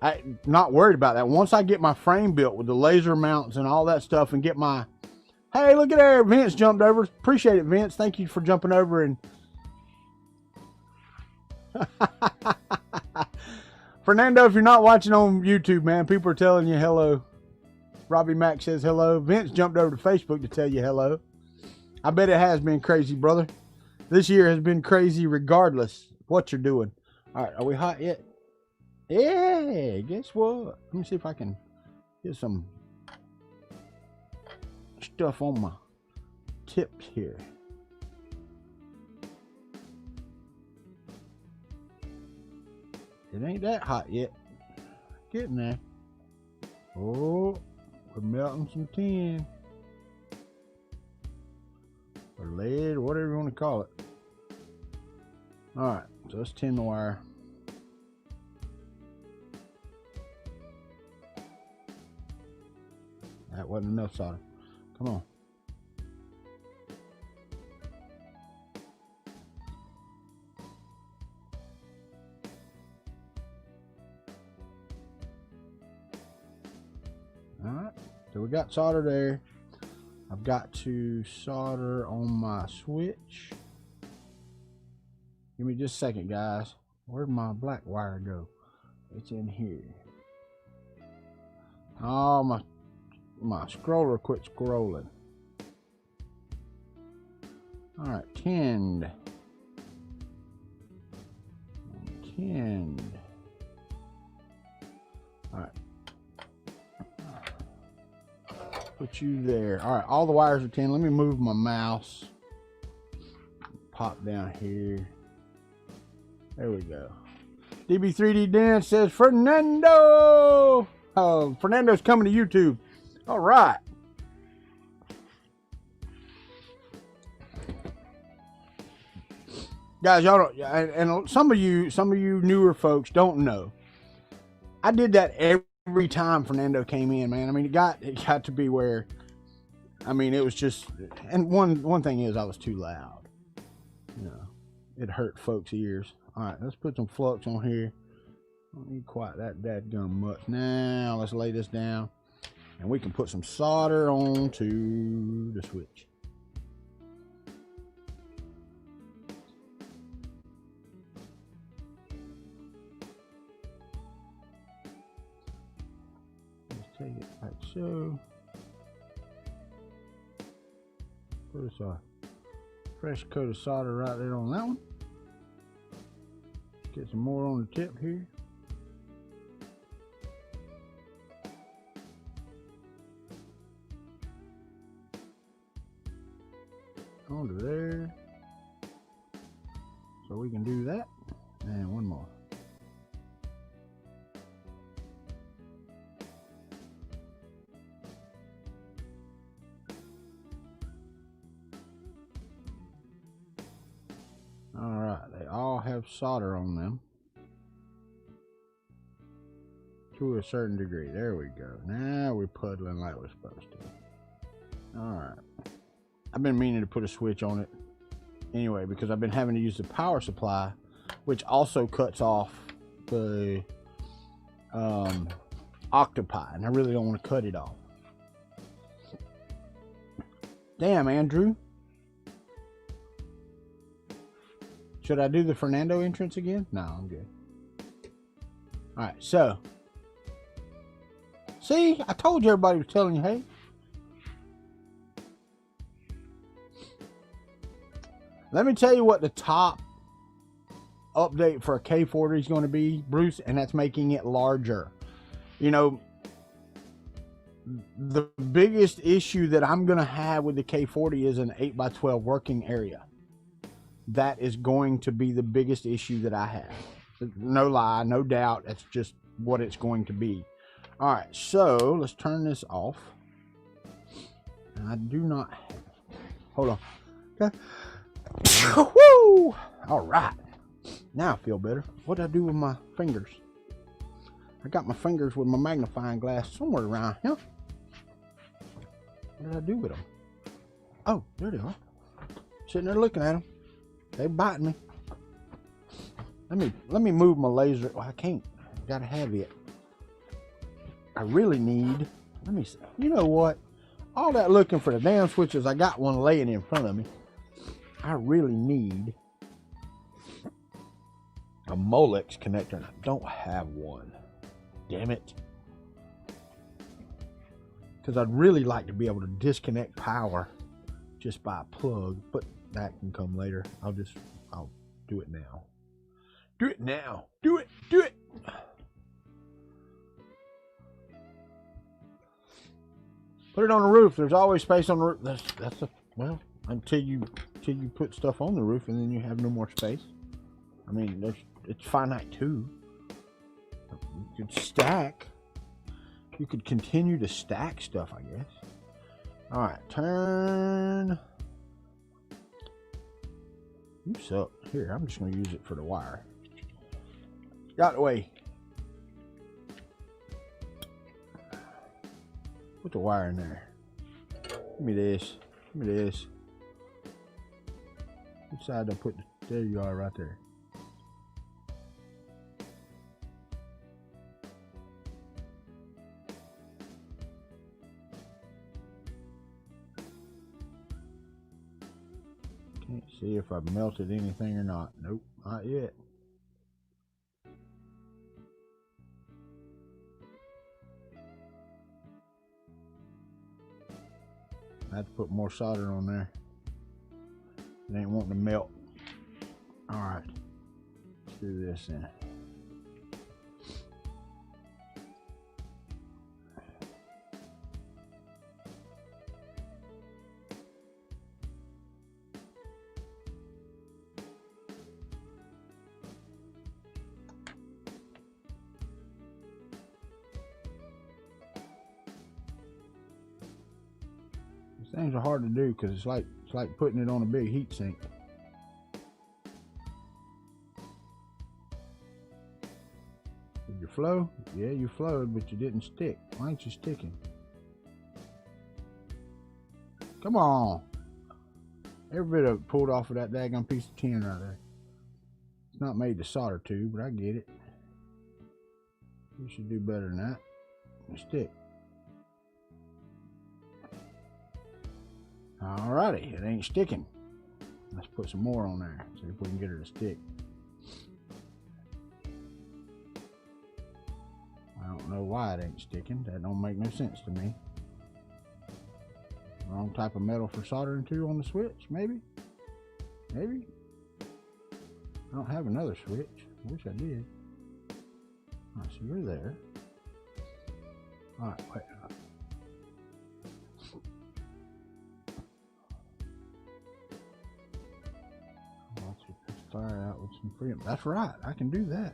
I'm not worried about that. Once I get my frame built with the laser mounts and all that stuff and get my... Hey, look at there. Vince jumped over. Appreciate it, Vince. Thank you for jumping over. And Fernando, if you're not watching on YouTube, man, people are telling you hello. Robbie Mack says hello. Vince jumped over to Facebook to tell you hello. I bet it has been crazy, brother. This year has been crazy regardless of what you're doing. All right, are we hot yet? Yeah, guess what? Let me see if I can get some stuff on my tips here. It ain't that hot yet. Getting there. Oh, we're melting some tin. Or lead, or whatever you want to call it. Alright, so let's tin the wire. That wasn't enough solder. Come on. Alright, so we got solder there. I've got to solder on my switch. Give me just a second, guys. Where'd my black wire go? It's in here. Oh, my scroller quit scrolling. Alright, tinned. Alright. Put you there. Alright, all the wires are tinned. Let me move my mouse. Pop down here. There we go. DB3D Dance says Fernando. Oh, Fernando's coming to YouTube. All right. Guys, y'all don't, and some of you newer folks don't know. I did that every time Fernando came in, man. I mean, it got to be where, I mean, it was just, and one thing is I was too loud. You know, it hurt folks' ears. All right, let's put some flux on here. Don't need quite that dadgum much. Now let's lay this down, and we can put some solder onto the switch. Let's take it like so. Put a fresh coat of solder right there on that one. Get some more on the tip here. Onto there. So we can do that. And one more. Alright, they all have solder on them. To a certain degree. There we go. Now we're puddling like we're supposed to. Alright. I've been meaning to put a switch on it anyway because I've been having to use the power supply, which also cuts off the octopi, and I really don't want to cut it off. Damn, Andrew. Should I do the Fernando entrance again? No, I'm good. Alright, so. See, I told you everybody was telling you, hey. Let me tell you what the top update for a K40 is going to be, Bruce, and that's making it larger. You know, the biggest issue that I'm going to have with the K40 is an 8x12 working area. That is going to be the biggest issue that I have. No lie, no doubt, that's just what it's going to be. All right, so let's turn this off. And I do not have, hold on. Okay. Woo! All right, now I feel better. What did I do with my fingers? I got my fingers with my magnifying glass somewhere around here. What did I do with them? Oh, there they are. Sitting there looking at them. They biting me. Let me move my laser. Well, I can't. I gotta have it. I really need. Let me see. You know what? All that looking for the damn switches. I got one laying in front of me. I really need a Molex connector, and I don't have one. Damn it. because I'd really like to be able to disconnect power just by a plug, but that can come later. I'll do it now. Do it now. Do it. Do it. Put it on the roof. There's always space on the roof. Well, until you put stuff on the roof and then you have no more space. I mean, it's finite too. You could stack. You could continue to stack stuff, I guess. All right, turn. You suck. Here, I'm just going to use it for the wire. Get out of the way. Put the wire in there. Give me this. Give me this. Which side do I put? There you are, right there. Can't see if I've melted anything or not. Nope, not yet. I have to put more solder on there. It ain't wanting to melt. All right, let's do this then. Things are hard to do because it's like putting it on a big heat sink. Did you flow? Yeah, you flowed, but you didn't stick. Why ain't you sticking? Come on. Every bit of it pulled off of that daggone piece of tin right there. It's not made to solder to, but I get it. You should do better than that. Stick. Alrighty, it ain't sticking. Let's put some more on there, see if we can get her to stick. I don't know why it ain't sticking. That don't make no sense to me. Wrong type of metal for soldering to on the switch, maybe? Maybe? I don't have another switch. I wish I did. Alright, so you're there. Alright, wait. Fire out with some freedom. That's right, I can do that.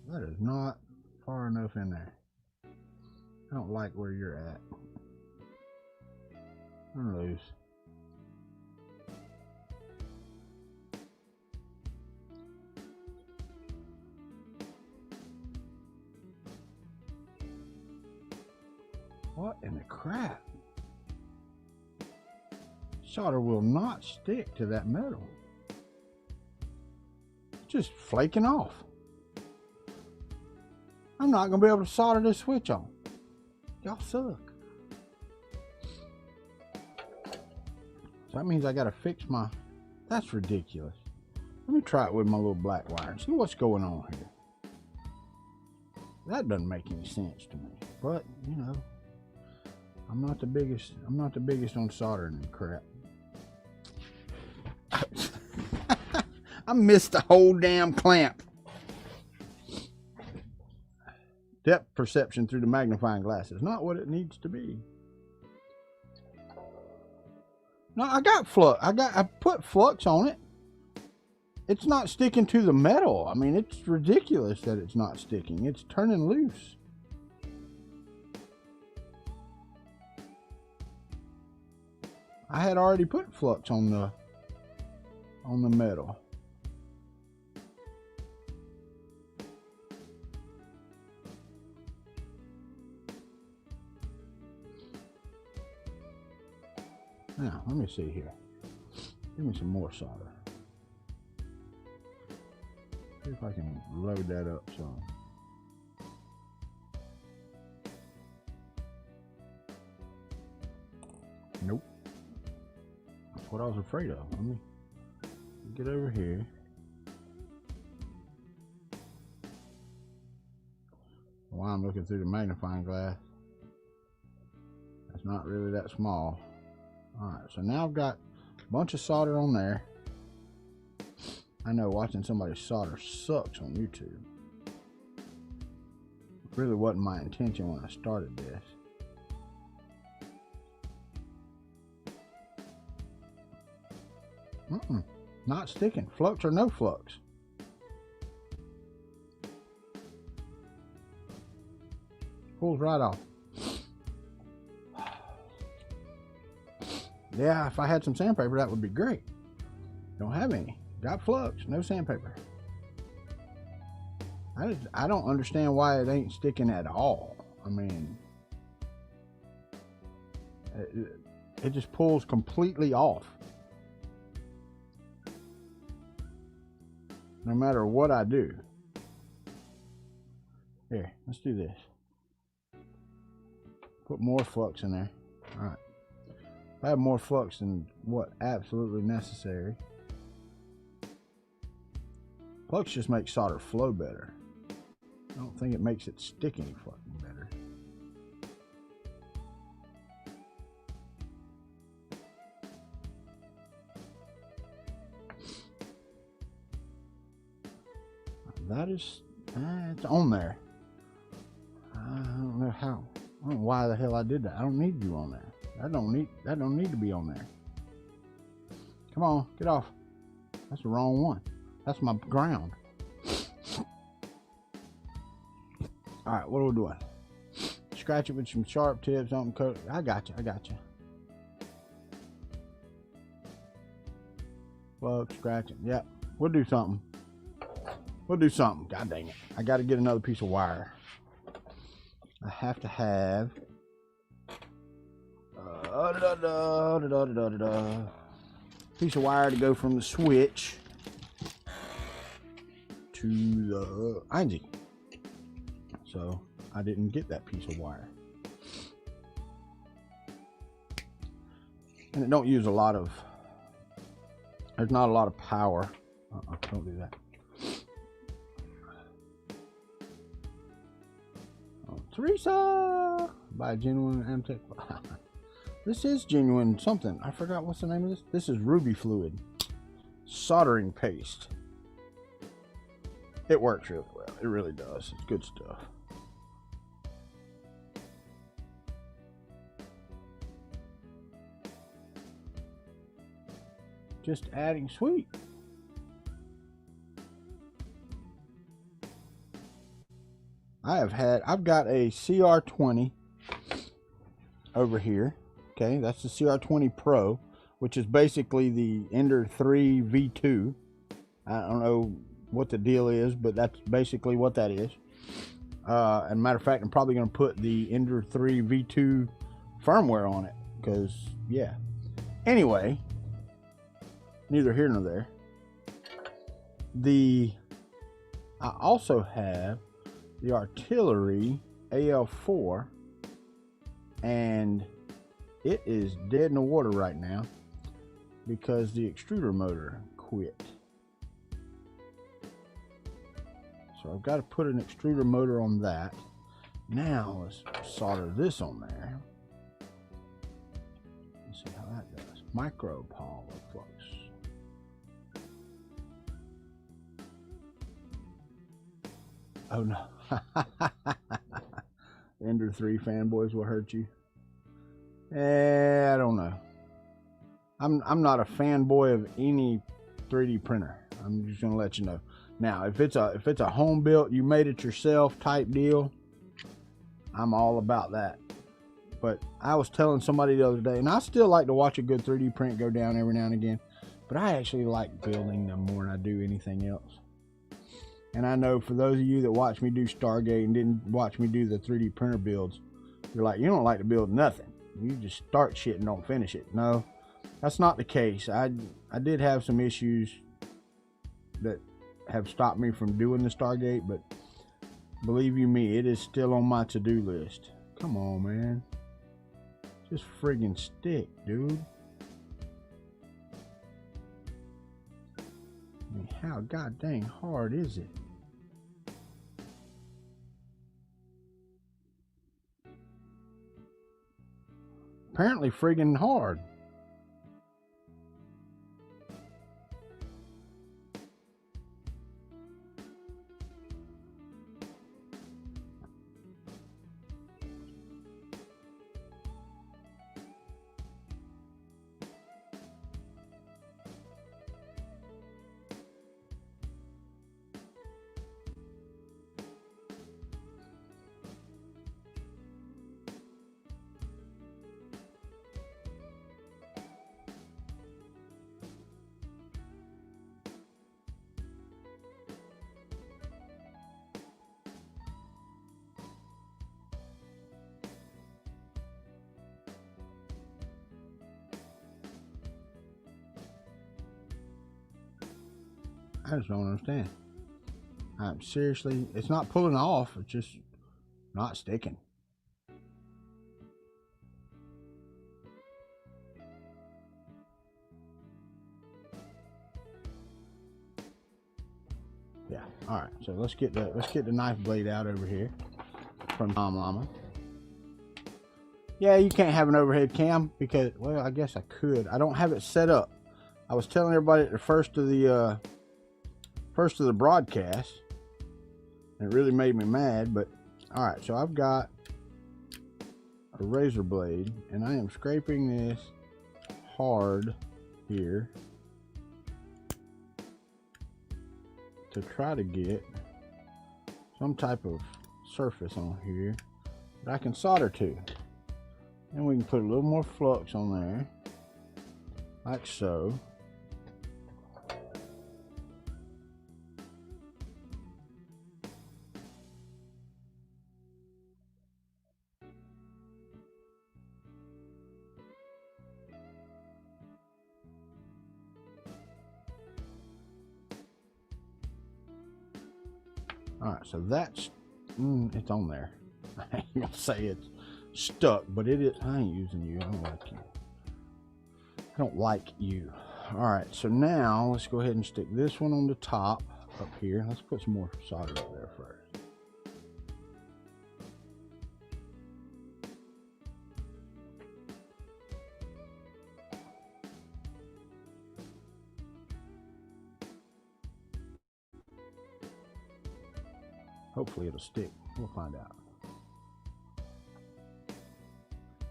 That is not far enough in there. I don't like where you're at. I'm loose. What in the crap? Solder will not stick to that metal. It's just flaking off. I'm not going to be able to solder this switch on. Y'all suck. So that means I got to fix my... That's ridiculous. Let me try it with my little black wire and see what's going on here. That doesn't make any sense to me. But, you know, I'm not the biggest on soldering and crap. I missed the whole damn clamp. Depth perception through the magnifying glass is not what it needs to be. No, I got flux. I put flux on it. It's not sticking to the metal. I mean, it's ridiculous that it's not sticking. It's turning loose. I had already put flux on the metal. Now, let me see here. Give me some more solder. See if I can load that up some. Nope. what I was afraid of. Let me get over here. While I'm looking through the magnifying glass, it's not really that small. Alright, so now I've got a bunch of solder on there. I know watching somebody solder sucks on YouTube. It really wasn't my intention when I started this. Not sticking. Flux or no flux. Pulls right off. Yeah, if I had some sandpaper, that would be great. Don't have any. Got flux, no sandpaper. I don't understand why it ain't sticking at all. I mean, it just pulls completely off. No matter what I do. Here, let's do this. Put more flux in there. Alright. If I have more flux than what absolutely necessary. Flux just makes solder flow better. I don't think it makes it stick any fucking better. That is, it's on there. I don't know how. I don't know why the hell I did that. I don't need you on there. That don't need to be on there. Come on, get off. That's the wrong one. That's my ground. All right, what are we doing? Scratch it with some sharp tips, something coat. I got you. Plug, scratching. Yep, we'll do something. God dang it. I got to get another piece of wire. I have to have piece of wire to go from the switch to the engine. So I didn't get that piece of wire. And it don't use a lot of, there's not a lot of power. Don't do that. Teresa by Genuine Amtech. This is Genuine something. I forgot what's the name of this. This is Ruby Fluid soldering paste. It works really well. It really does. It's good stuff. Just adding sweet. I've got a CR20 over here. Okay, that's the CR20 Pro, which is basically the Ender 3 V2. I don't know what the deal is, but that's basically what that is. And matter of fact, I'm probably going to put the Ender 3 V2 firmware on it, because, yeah. Anyway, neither here nor there. I also have the Artillery AL4, and it is dead in the water right now because the extruder motor quit. So I've got to put an extruder motor on that. Now let's solder this on there. Let's see how that does. Micro polymer flux. Oh no. Ender 3 fanboys will hurt you. I don't know. I'm not a fanboy of any 3D printer. I'm just gonna let you know. Now, if it's a home built, you made it yourself type deal, I'm all about that. But I was telling somebody the other day, and I still like to watch a good 3D print go down every now and again, but I actually like building them more than I do anything else. And I know for those of you that watch me do Stargate and didn't watch me do the 3D printer builds, you're like, you don't like to build nothing. You just start shit and don't finish it. No, that's not the case. I did have some issues that have stopped me from doing the Stargate, but believe you me, it is still on my to-do list. Come on, man. Just friggin' stick, dude. how god dang hard is it? Apparently friggin' hard. I just don't understand. I'm seriously, it's not pulling off, it's just not sticking. Yeah, all right, so let's get the knife blade out over here from Tom Llama. Yeah, you can't have an overhead cam because, well, I guess I could. I don't have it set up. I was telling everybody at the first of the broadcast. It really made me mad, but all right, so I've got a razor blade and I am scraping this hard here to try to get some type of surface on here that I can solder to. And we can put a little more flux on there, like so. All right, so that's, it's on there. I ain't gonna say it's stuck, but it is. I ain't using you. I don't like you. I don't like you. All right, so now let's go ahead and stick this one on the top up here. Let's put some more solder up there first. Hopefully it'll stick. We'll find out.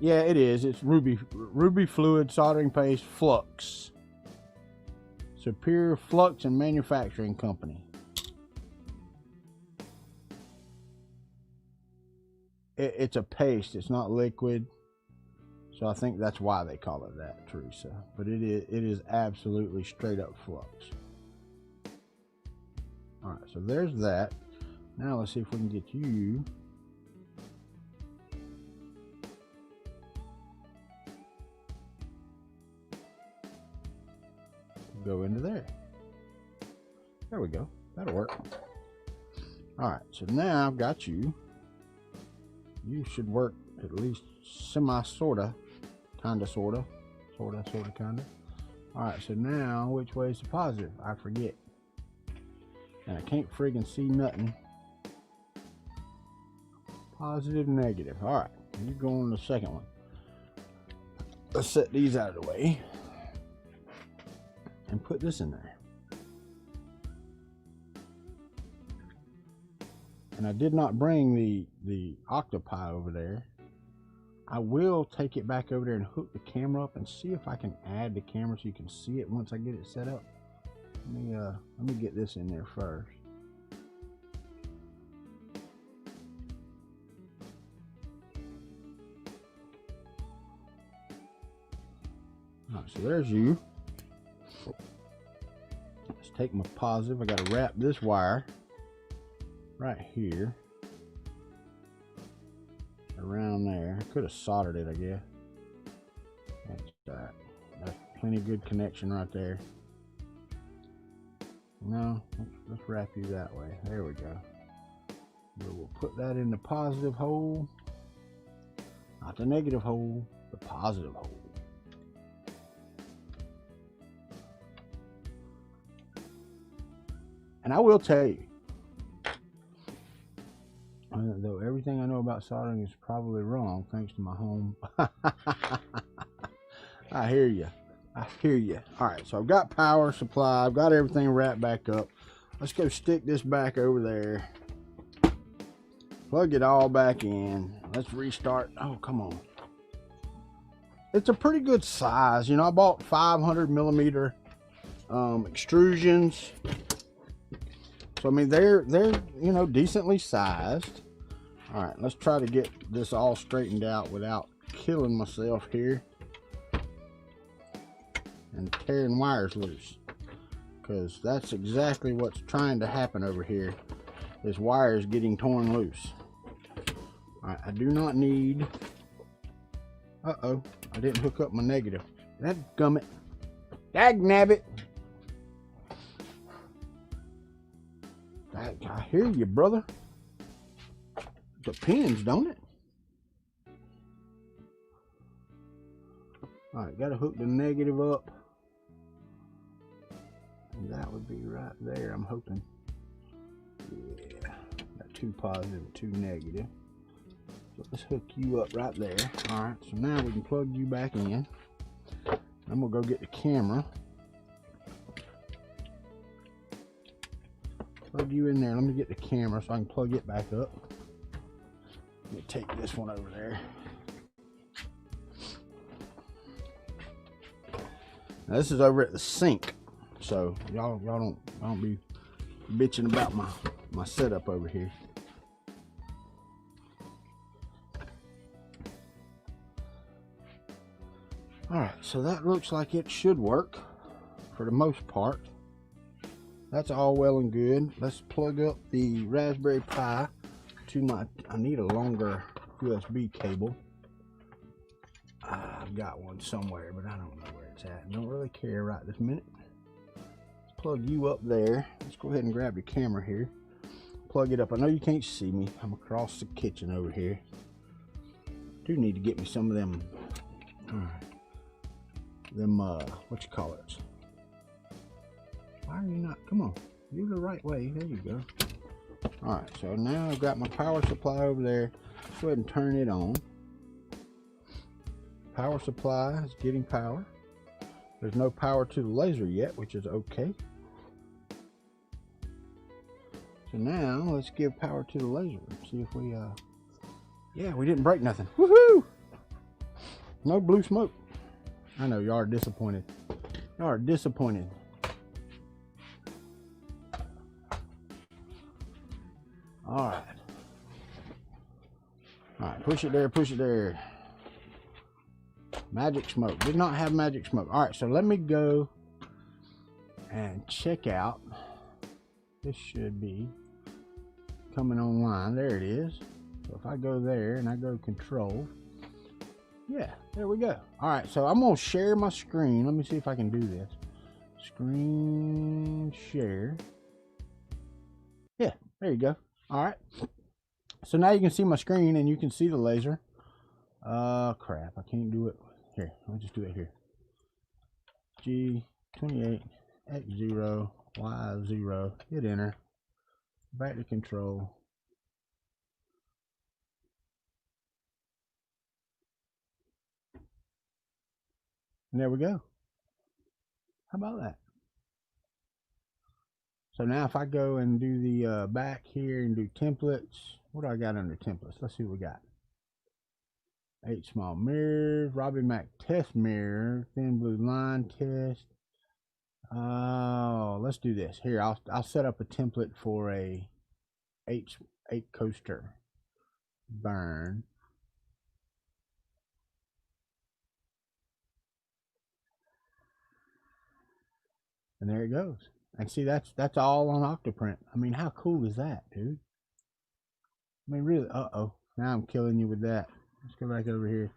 Yeah, it is. It's Ruby Fluid Soldering Paste Flux. Superior Flux and Manufacturing Company. It's a paste. It's not liquid. So I think that's why they call it that, Teresa. But it is absolutely straight up flux. All right, so there's that. Now let's see if we can get you to go into there. There we go. That'll work. All right, so now I've got you. You should work at least semi-sorta, kinda, sorta, kinda. All right, so now which way is the positive? I forget, and I can't friggin' see nothing. Positive, negative. All right, you go on the second one. Let's set these out of the way and put this in there. And I did not bring the octopi over there. I will take it back over there and hook the camera up and see if I can add the camera so you can see it once I get it set up. Let me get this in there first. All right, so there's you. Let's take my positive. I got to wrap this wire right here around there. I could have soldered it, I guess. That's plenty good connection right there. No, let's wrap you that way. There we go. We'll put that in the positive hole, not the negative hole, the positive hole. And I will tell you, though everything I know about soldering is probably wrong, thanks to my home. I hear you. I hear you. All right, so I've got power supply. I've got everything wrapped back up. Let's go stick this back over there. Plug it all back in. Let's restart. Oh, come on. It's a pretty good size. You know, I bought 500 millimeter extrusions. So, I mean, they're you know, decently sized. All right, let's try to get this all straightened out without killing myself here and tearing wires loose, because that's exactly what's trying to happen over here, is wires getting torn loose. All right, I do not need, uh-oh, I didn't hook up my negative. Dadgummit. Dagnabbit. I hear you, brother. Depends, don't it? All right, gotta hook the negative up. And that would be right there, I'm hoping. Yeah, got 2 positive, 2 negative. So let's hook you up right there. All right, so now we can plug you back in. I'm gonna go get the camera. Plug you in there. Let me get the camera so I can plug it back up. Let me take this one over there. Now this is over at the sink, so y'all don't be bitching about my setup over here. All right, so that looks like it should work for the most part. That's all well and good. Let's plug up the Raspberry Pi to my, I need a longer USB cable. I've got one somewhere, but I don't know where it's at. Don't really care right this minute. Let's plug you up there. Let's go ahead and grab the camera here. Plug it up. I know you can't see me. I'm across the kitchen over here. Do need to get me some of them, what you call it? Why are you not? Come on, do the right way. There you go. All right, so now I've got my power supply over there. Let's go ahead and turn it on. Power supply is getting power. There's no power to the laser yet, which is okay. So now let's give power to the laser. See if we, yeah, we didn't break nothing. Woohoo! No blue smoke. I know y'all are disappointed. Y'all are disappointed. All right. All right, push it there, push it there. Magic smoke. Did not have magic smoke. All right, so let me go and check out. This should be coming online. There it is. So if I go there and I go control, yeah, there we go. All right, so I'm gonna share my screen. Let me see if I can do this. Screen share. Yeah, there you go. All right, so now you can see my screen and you can see the laser. Crap, I can't do it. Here, I'll just do it here. G28, X0, Y0, hit enter, back to control. And there we go. How about that? So now if I go and do the back here and do templates, what do I got under templates? Let's see what we got. 8 small mirrors, Robbie Mac test mirror, thin blue line test. Oh, let's do this. Here, I'll set up a template for a 8 coaster burn. And there it goes. And see, that's all on Octoprint. I mean, how cool is that, dude? I mean, really, uh-oh. Now I'm killing you with that. Let's go back over here.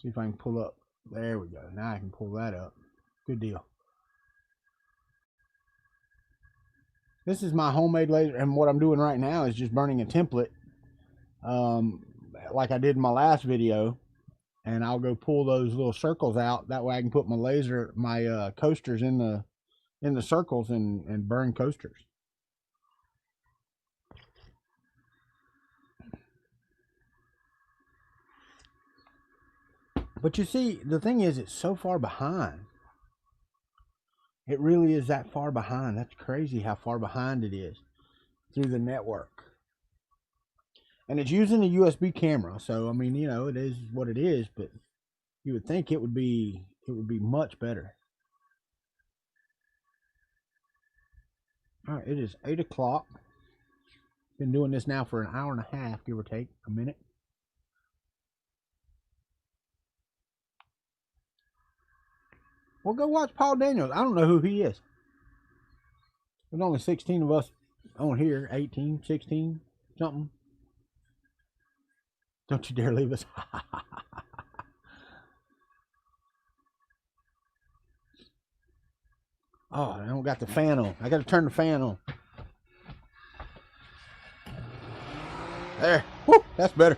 See if I can pull up. There we go. Now I can pull that up. Good deal. This is my homemade laser, and what I'm doing right now is just burning a template, like I did in my last video. And I'll go pull those little circles out. That way I can put my laser, my coasters in the in the circles and burn coasters. But you see, the thing is, it's so far behind. It really is that far behind. That's crazy how far behind it is through the network. And it's using a USB camera, so I mean, you know, it is what it is, but you would think it would be much better. All right, it is 8 o'clock. Been doing this now for an hour and a half, give or take a minute. Well, go watch Paul Daniels. I don't know who he is. There's only 16 of us on here, 18, 16, something. Don't you dare leave us. Oh, I don't got the fan on. I got to turn the fan on. There. Woo, that's better.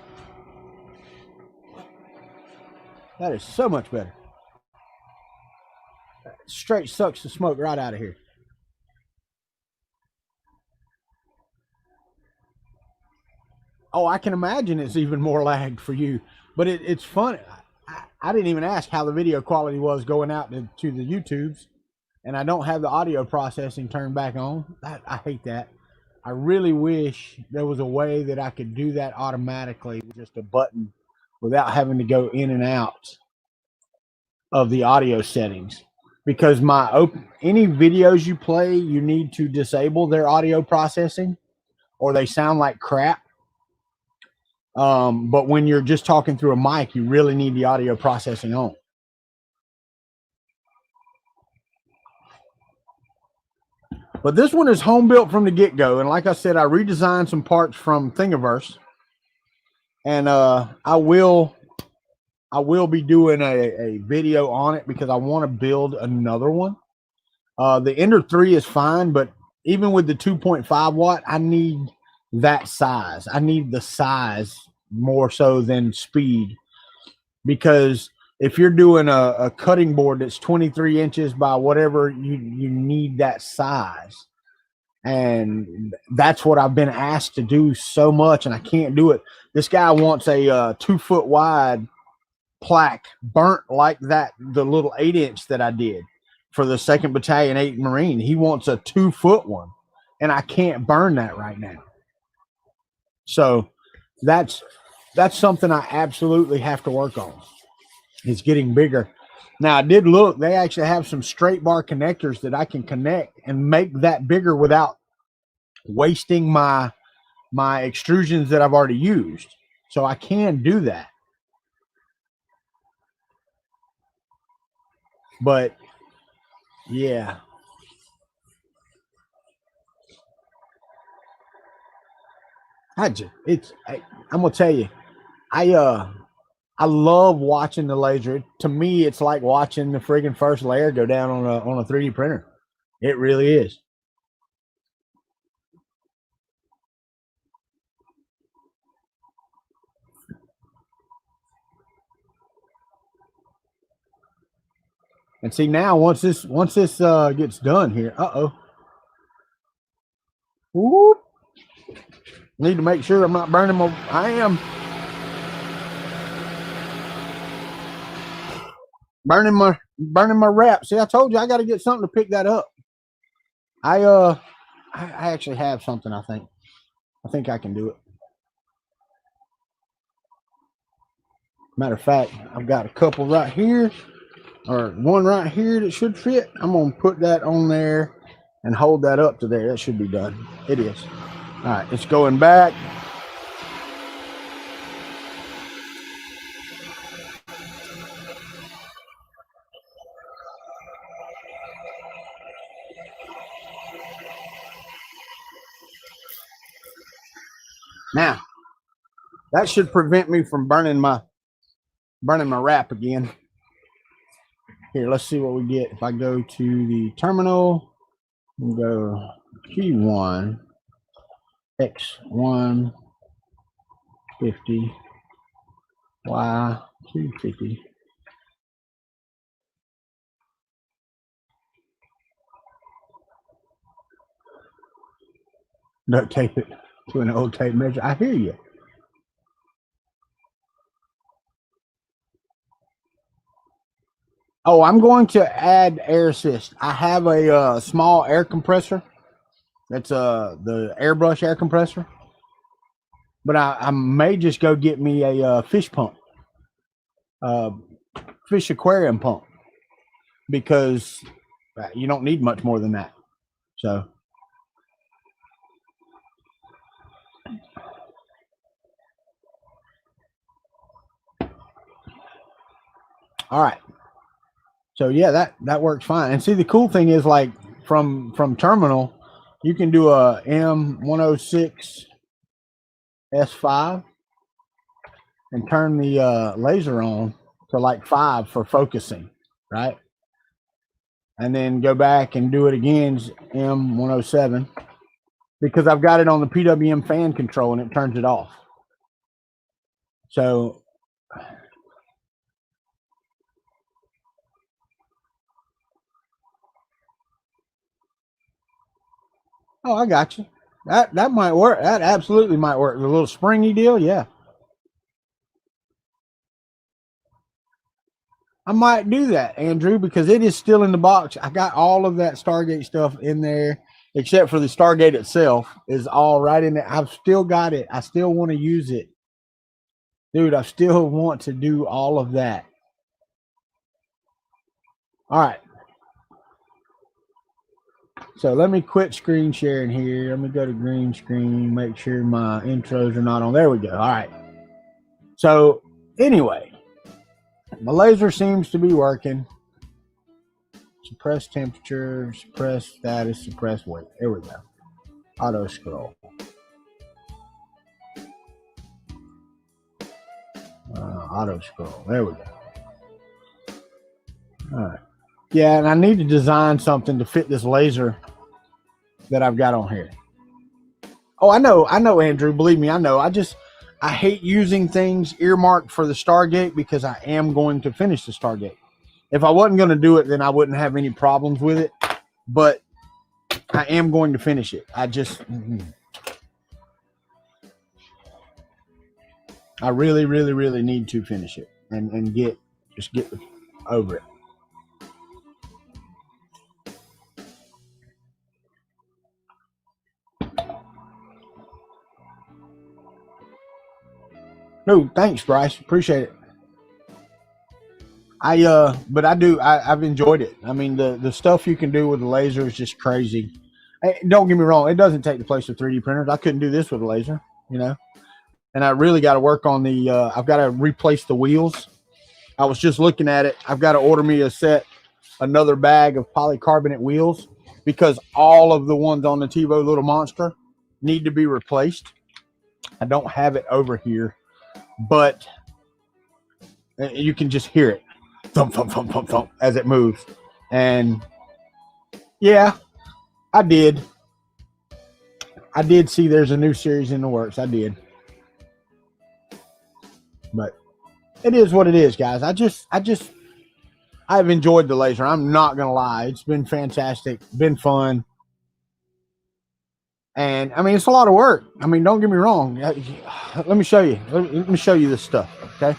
That is so much better. Straight sucks the smoke right out of here. Oh, I can imagine it's even more lagged for you. But it's funny. I didn't even ask how the video quality was going out to the YouTubes. And I don't have the audio processing turned back on. I hate that. I really wish there was a way that I could do that automatically with just a button without having to go in and out of the audio settings. Because any videos you play, you need to disable their audio processing or they sound like crap. But when you're just talking through a mic, you really need the audio processing on. But this one is home built from the get-go. And like I said, I redesigned some parts from Thingiverse. And I will be doing a video on it because I want to build another one. The Ender 3 is fine, but even with the 2.5 watt, I need that size. I need the size more so than speed. Because if you're doing a cutting board that's 23 inches by whatever, you need that size. And that's what I've been asked to do so much, and I can't do it. This guy wants a 2 foot wide plaque burnt like that, the little 8-inch that I did for the 2nd Battalion 8th Marine. He wants a 2 foot one, and I can't burn that right now. So that's something I absolutely have to work on. It's getting bigger. Now, I did look. They actually have some straight bar connectors that I can connect and make that bigger without wasting my extrusions that I've already used. So I can do that. But, yeah. I'm going to tell you, I love watching the laser. To me, it's like watching the friggin' first layer go down on a 3D printer. It really is. And see now, once this gets done here, whoop. Need to make sure I'm not burning my. I am burning my wrap. See, I told you I got to get something to pick that up. I actually have something. I think I can do it. Matter of fact, I've got a couple right here, or one right here that should fit. I'm gonna put that on there and hold that up to there. That should be done. It is. All right, it's going back. Now, that should prevent me from burning my wrap again. Here, let's see what we get. If I go to the terminal, we'll go G1, X1, 50, Y 250. Duct tape it to an old tape measure. I hear you. Oh, I'm going to add air assist. I have a small air compressor. That's the airbrush air compressor. But I may just go get me a fish pump, fish aquarium pump, because you don't need much more than that. So, all right. So yeah, that works fine. And see, the cool thing is, like, from terminal, you can do a M106 S5 and turn the laser on to like 5 for focusing, right? And then go back and do it again, M107, because I've got it on the PWM fan control and it turns it off. So oh, I got you. That might work. That absolutely might work. The little springy deal, yeah. I might do that, Andrew, because it is still in the box. I got all of that Stargate stuff in there, except for the Stargate itself is all right in there. I've still got it. I still want to use it. Dude, I still want to do all of that. All right. So let me quit screen sharing here. Let me go to green screen, make sure my intros are not on. There we go. All right. So anyway, my laser seems to be working. Suppress temperature, suppress status, suppress weight. There we go. Auto scroll. Auto scroll. There we go. All right. Yeah, and I need to design something to fit this laser that I've got on here. Oh, I know, Andrew. Believe me, I know. I hate using things earmarked for the Stargate because I am going to finish the Stargate. If I wasn't going to do it, then I wouldn't have any problems with it. But I am going to finish it. I really, really, really need to finish it and get over it. No, thanks, Bryce. Appreciate it. But I've enjoyed it. I mean, the stuff you can do with the laser is just crazy. Hey, don't get me wrong; it doesn't take the place of 3D printers. I couldn't do this with a laser, And I really got to work on the. I've got to replace the wheels. I was just looking at it. I've got to order me another bag of polycarbonate wheels, because all of the ones on the TiVo Little Monster need to be replaced. I don't have it over here, but you can just hear it thump, thump, thump, thump, thump as it moves. And yeah, I did see there's a new series in the works. I did. But it is what it is, guys. I've enjoyed the laser. I'm not going to lie. It's been fantastic. Been fun. And I mean, it's a lot of work. I mean, don't get me wrong. Let me show you. Let me show you this stuff. Okay.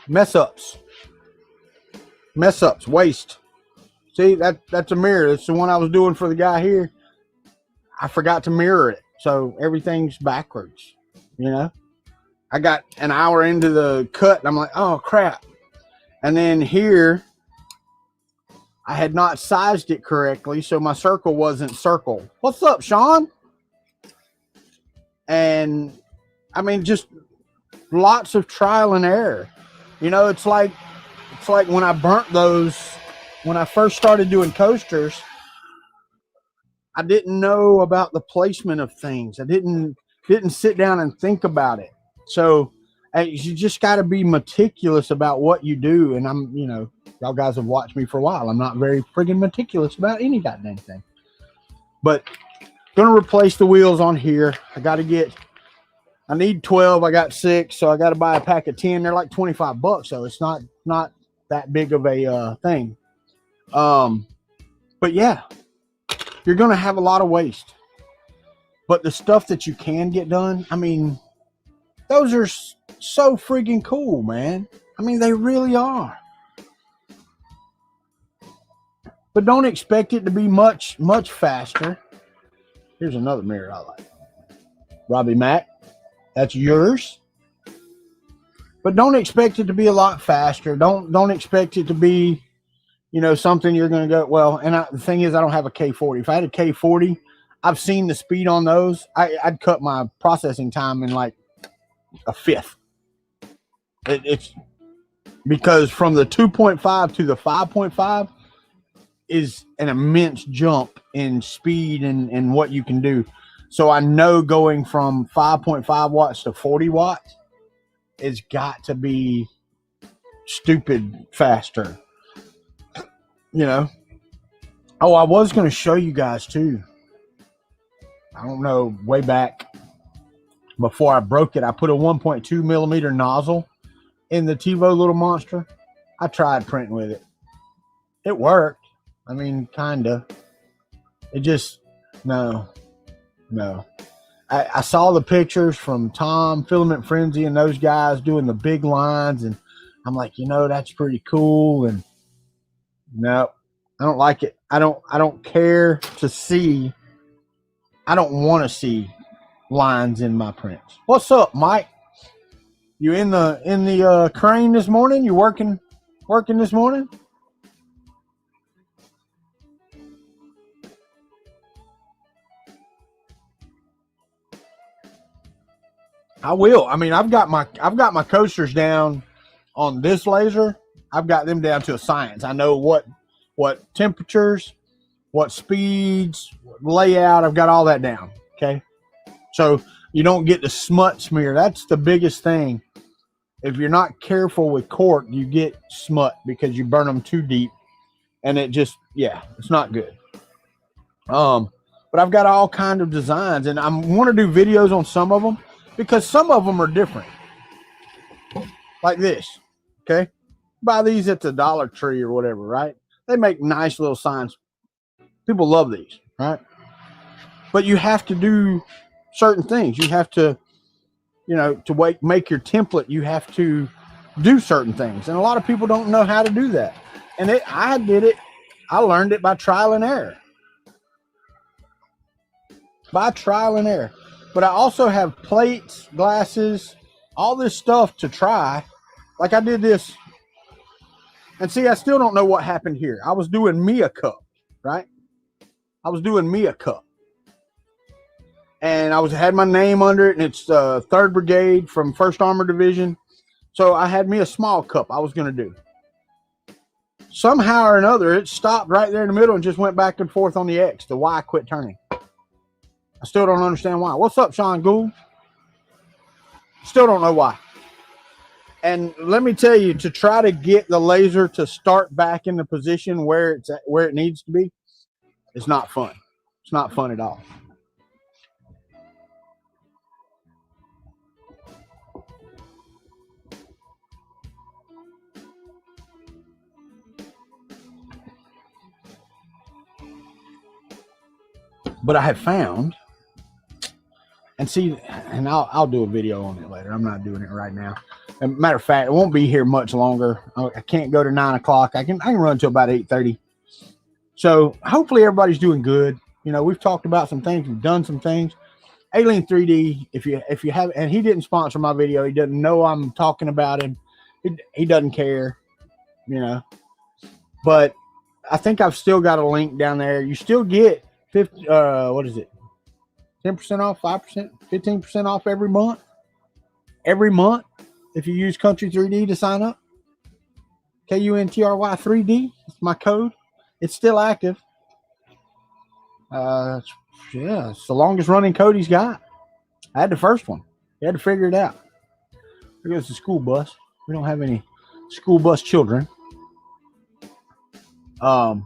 Mess ups, waste. See, that's a mirror. It's the one I was doing for the guy here. I forgot to mirror it, so everything's backwards. I got an hour into the cut and I'm like, oh crap. And then here I had not sized it correctly, so my circle wasn't circled. What's up, Sean? And I mean, just lots of trial and error. It's like when I burnt those, when I first started doing coasters, I didn't know about the placement of things. I didn't sit down and think about it. So You just got to be meticulous about what you do. And I'm, y'all guys have watched me for a while. I'm not very friggin' meticulous about any goddamn thing. But gonna replace the wheels on here. I need 12. I got 6, so I got to buy a pack of 10. They're like $25, so it's not that big of a thing. But yeah, you're gonna have a lot of waste. But the stuff that you can get done, I mean, those are so friggin' cool, man. I mean, they really are. But don't expect it to be much faster. Here's another mirror I like. Robbie Mack, that's yours. But don't expect it to be a lot faster. Don't expect it to be, something you're going to go, well, and the thing is, I don't have a K40. If I had a K40, I've seen the speed on those. I'd cut my processing time in like a fifth. It's because from the 2.5 to the 5.5 is an immense jump in speed and what you can do. So I know going from 5.5 watts to 40 watts, it's got to be stupid faster. Oh, I was going to show you guys too. I don't know, way back before I broke it, I put a 1.2 millimeter nozzle in the TiVo little monster. I tried printing with it. It worked. I mean, kinda. It just, no. I saw the pictures from Tom, Filament Frenzy, and those guys doing the big lines, and I'm like, that's pretty cool. And no, I don't like it. I don't care to see. I don't want to see lines in my prints. What's up, Mike? You in the crane this morning? You working this morning? I will. I mean, I've got my coasters down on this laser. I've got them down to a science. I know what temperatures, what speeds, layout. I've got all that down. Okay. So you don't get the smut smear. That's the biggest thing. If you're not careful with cork, you get smut because you burn them too deep, and it just, it's not good. But I've got all kind of designs, and I want to do videos on some of them because some of them are different. Like this, okay? Buy these at the Dollar Tree or whatever, right? They make nice little signs. People love these, right? But you have to do certain things. You have to, to make your template, you have to do certain things. And a lot of people don't know how to do that. And I did it. I learned it by trial and error. But I also have plates, glasses, all this stuff to try. Like I did this. And see, I still don't know what happened here. I was doing me a cup, right? And I had my name under it, and it's 3rd Brigade from 1st Armored Division. So I had me a small cup I was going to do. Somehow or another, it stopped right there in the middle and just went back and forth on the X. The Y quit turning. I still don't understand why. What's up, Sean Gould? Still don't know why. And let me tell you, to try to get the laser to start back in the position where it needs to be, it's not fun. It's not fun at all. But I have found, and see, and I'll do a video on it later. I'm not doing it right now. And matter of fact, it won't be here much longer. I can't go to 9 o'clock. I can run until about 8:30. So hopefully everybody's doing good. We've talked about some things. We've done some things. Alien 3D, if you have, and he didn't sponsor my video. He doesn't know I'm talking about him. He doesn't care, But I think I've still got a link down there. You still get 50, what is it? 10% off, 5%, 15% off every month. Every month, if you use Country 3D to sign up. KUNTRY 3D. That's my code. It's still active. It's the longest running code he's got. I had the first one. He had to figure it out. Here goes the school bus. We don't have any school bus children. But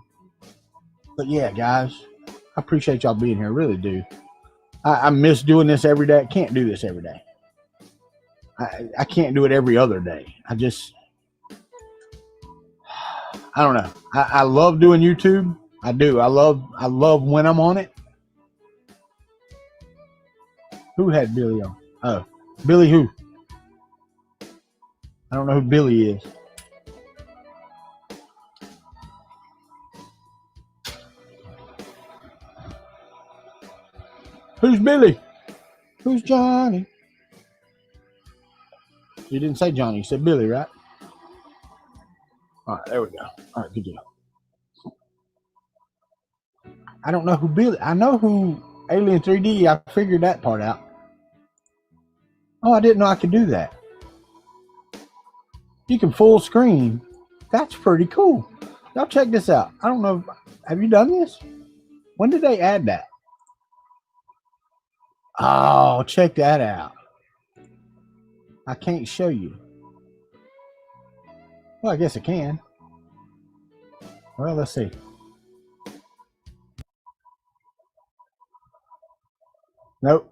yeah, guys, I appreciate y'all being here. I really do. I miss doing this every day. I can't do this every day. I can't do it every other day. I don't know. I love doing YouTube. I do. I love when I'm on it. Who had Billy on? Oh, Billy who? I don't know who Billy is. Who's Billy? Who's Johnny? You didn't say Johnny. You said Billy, right? All right, there we go. All right, good deal. I don't know who Billy. I know who Alien 3D. I figured that part out. Oh, I didn't know I could do that. You can full screen. That's pretty cool. Y'all check this out. I don't know. Have you done this? When did they add that? Oh, check that out. I can't show you. Well, I guess I can. Well, let's see. Nope.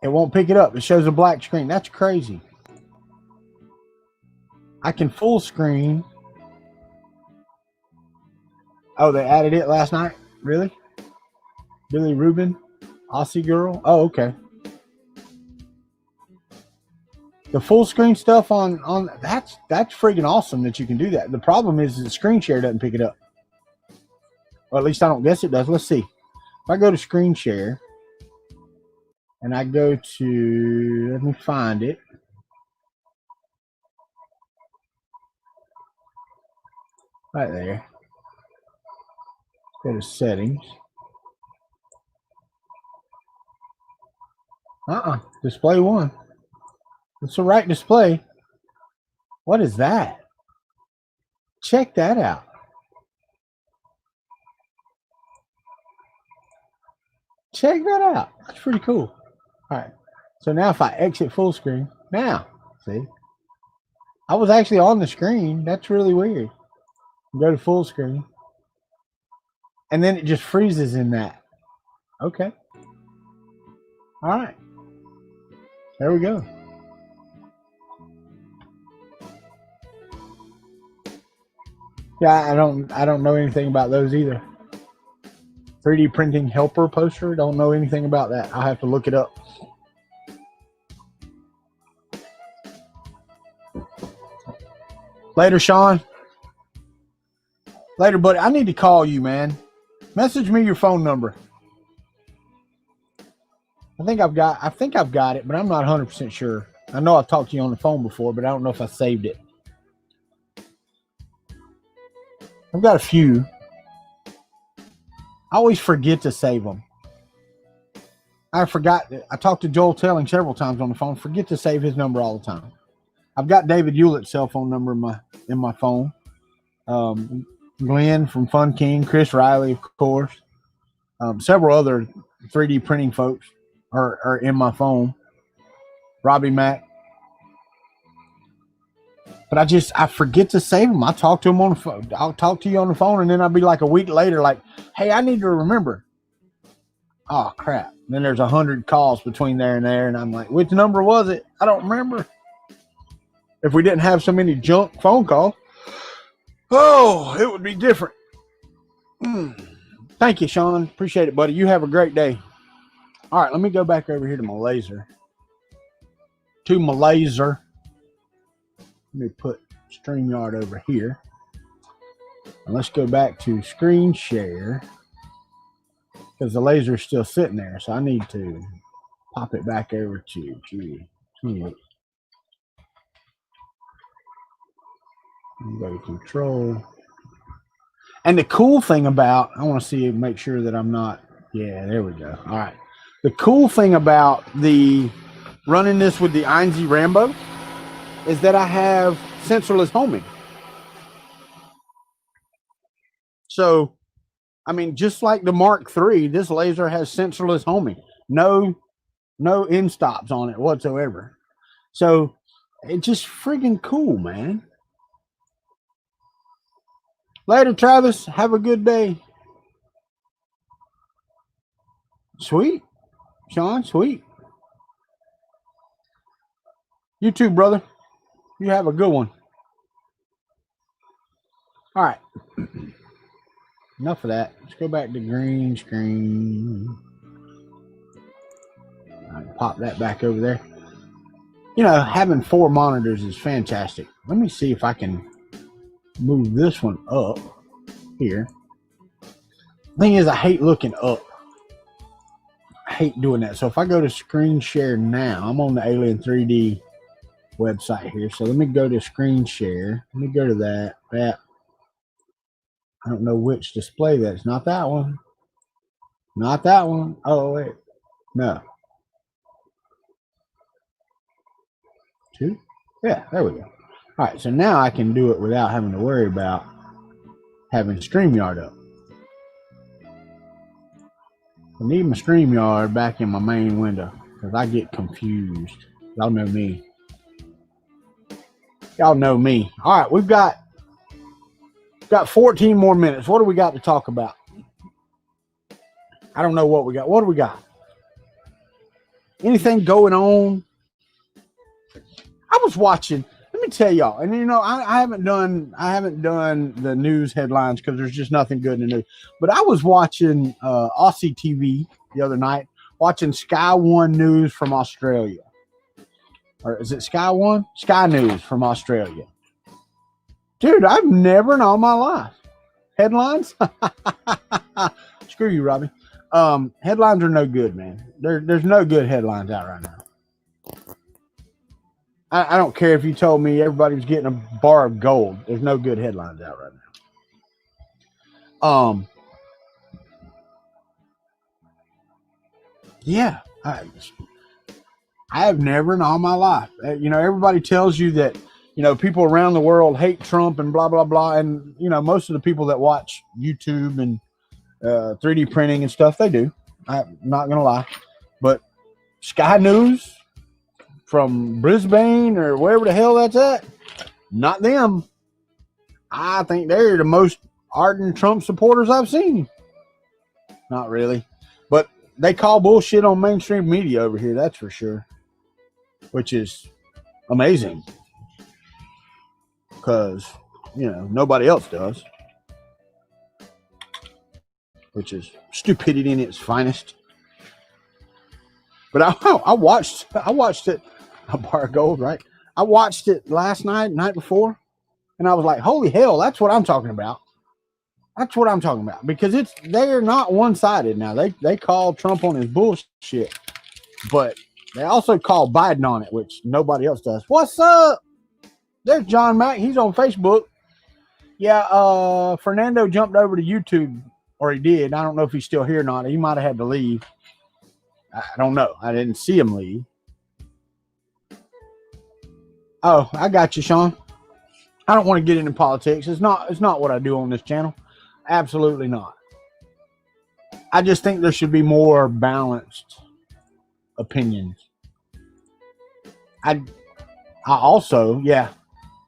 It won't pick it up. It shows a black screen. That's crazy. I can full screen. Oh, they added it last night? Really? Billy Rubin? Aussie girl? Oh, okay. The full screen stuff on that's freaking awesome that you can do that. The problem is the screen share doesn't pick it up. Or at least I don't guess it does. Let's see. If I go to screen share and I go to, let me find it. Right there. Go to settings. Display one. It's the right display. What is that? Check that out. Check that out. That's pretty cool. All right. So now if I exit full screen, now, see? I was actually on the screen. That's really weird. Go to full screen. And then it just freezes in that. Okay. All right. There we go. Yeah, I don't know anything about those either. 3D printing helper poster. Don't know anything about that. I'll have to look it up. Later, Sean. Later, buddy. I need to call you, man. Message me your phone number. I think I've got it, but I'm not 100% sure. I know I've talked to you on the phone before, but I don't know if I saved it. I've got a few. I always forget to save them. I forgot. I talked to Joel Telling several times on the phone. Forget to save his number all the time. I've got David Hewlett's cell phone number in my phone. Glenn from Fun King, Chris Riley, of course. Several other 3D printing folks are in my phone. Robbie Mack. But I forget to save them. I talk to them on the phone. I'll talk to you on the phone, and then I'll be like a week later, like, hey, I need to remember. Oh, crap. Then there's 100 calls between there and there, and I'm like, which number was it? I don't remember. If we didn't have so many junk phone calls, oh, it would be different. Thank you, Sean. Appreciate it, buddy. You have a great day. All right, let me go back over here to my laser. Let me put StreamYard over here. And let's go back to screen share because the laser is still sitting there. So I need to pop it back over to go to control. And the cool thing about, I want to see, make sure that I'm not, yeah, there we go. All right. The cool thing about the running this with the Einzi Rambo is that I have sensorless homing. So, I mean, just like the Mark III, this laser has sensorless homing. No end stops on it whatsoever. So It's just friggin' cool, man. Later, Travis. Have a good day. Sweet. Sean, sweet. You too, brother. You have a good one. All right. Enough of that. Let's go back to green screen. Pop that back over there. You know, having 4 monitors is fantastic. Let me see if I can move this one up here. Thing is, I hate looking up. I hate doing that. So if I go to screen share now, I'm on the Alien 3D website here. So let me go to screen share. Let me go to that. I don't know which display that is. Not that one. Not that one. Oh, wait. No. 2? Yeah, there we go. All right, so now I can do it without having to worry about having StreamYard up. I need my StreamYard back in my main window because I get confused. Y'all know me. Y'all know me. All right, we've got 14 more minutes. What do we got to talk about? I don't know what we got. What do we got? Anything going on? I was watching. Let me tell y'all, and you know, I haven't done the news headlines because there's just nothing good in the news. But I was watching Aussie TV the other night, watching Sky One News from Australia, or is it Sky One? Sky News from Australia. Dude, I've never in all my life headlines. Screw you, Robbie. Headlines are no good, man. There's no good headlines out right now. I don't care if you told me everybody was getting a bar of gold. There's no good headlines out right now. Yeah, I have never in all my life. You know, everybody tells you that, you know, people around the world hate Trump and blah, blah, blah. And, you know, most of the people that watch YouTube and 3D printing and stuff, they do. I'm not going to lie. But Sky News from Brisbane or wherever the hell that's at, not them. I think they're the most ardent Trump supporters I've seen. Not really. But they call bullshit on mainstream media over here, that's for sure. Which is amazing. Because, you know, nobody else does. Which is stupidity in its finest. But I watched it. A bar of gold, right? I watched it last night before, and I was like, holy hell, that's what I'm talking about. That's what I'm talking about. Because they're not one-sided now. They call Trump on his bullshit. But they also call Biden on it, which nobody else does. What's up? There's John Mack. He's on Facebook. Yeah, Fernando jumped over to YouTube, or he did. I don't know if he's still here or not. He might have had to leave. I don't know. I didn't see him leave. Oh, I got you, Sean. I don't want to get into politics. It's not what I do on this channel. Absolutely not. I just think there should be more balanced opinions. I also, yeah,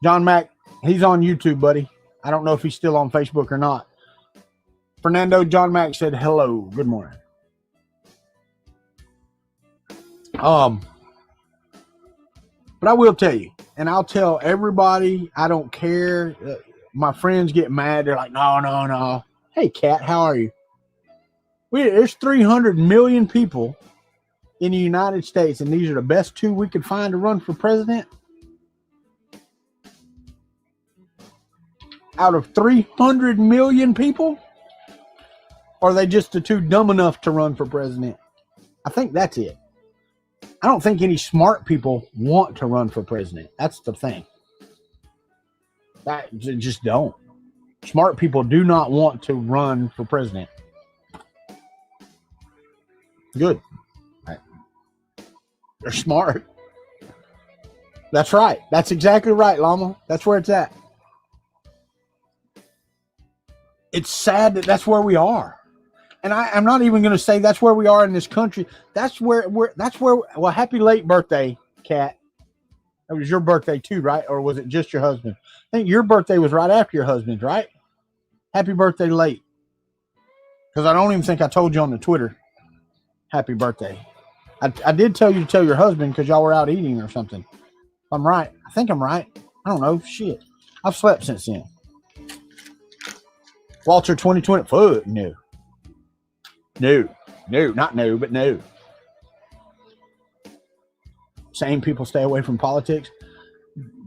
John Mack, he's on YouTube, buddy. I don't know if he's still on Facebook or not. Fernando, John Mack said hello. Good morning. But I will tell you, and I'll tell everybody, I don't care. My friends get mad. They're like, no. Hey, Kat, how are you? There's 300 million people in the United States, and these are the best 2 we could find to run for president. Out of 300 million people? Or are they just the 2 dumb enough to run for president? I think that's it. I don't think any smart people want to run for president. That's the thing. Just don't. Smart people do not want to run for president. Good. They're smart. That's right. That's exactly right, Llama. That's where it's at. It's sad that that's where we are. And I'm not even going to say that's where we are in this country. That's where well, happy late birthday, Kat. It was your birthday too, right? Or was it just your husband? I think your birthday was right after your husband's, right? Happy birthday late. Because I don't even think I told you on the Twitter. Happy birthday. I did tell you to tell your husband because y'all were out eating or something. If I'm right. I think I'm right. I don't know. Shit. I've slept since then. Walter 2020. Fuck. No. No. No. Not no, but no. Saying people stay away from politics.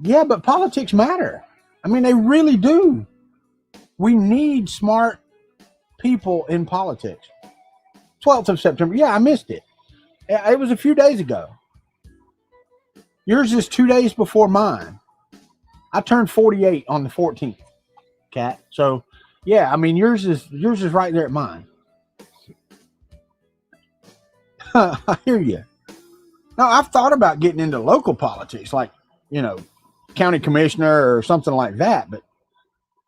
Yeah, but politics matter. I mean, they really do. We need smart people in politics. 12th of September. Yeah, I missed it. It was a few days ago. Yours is 2 days before mine. I turned 48 on the 14th, Kat. So, yeah, I mean, yours is right there at mine. I hear you. Now, I've thought about getting into local politics, like, county commissioner or something like that, but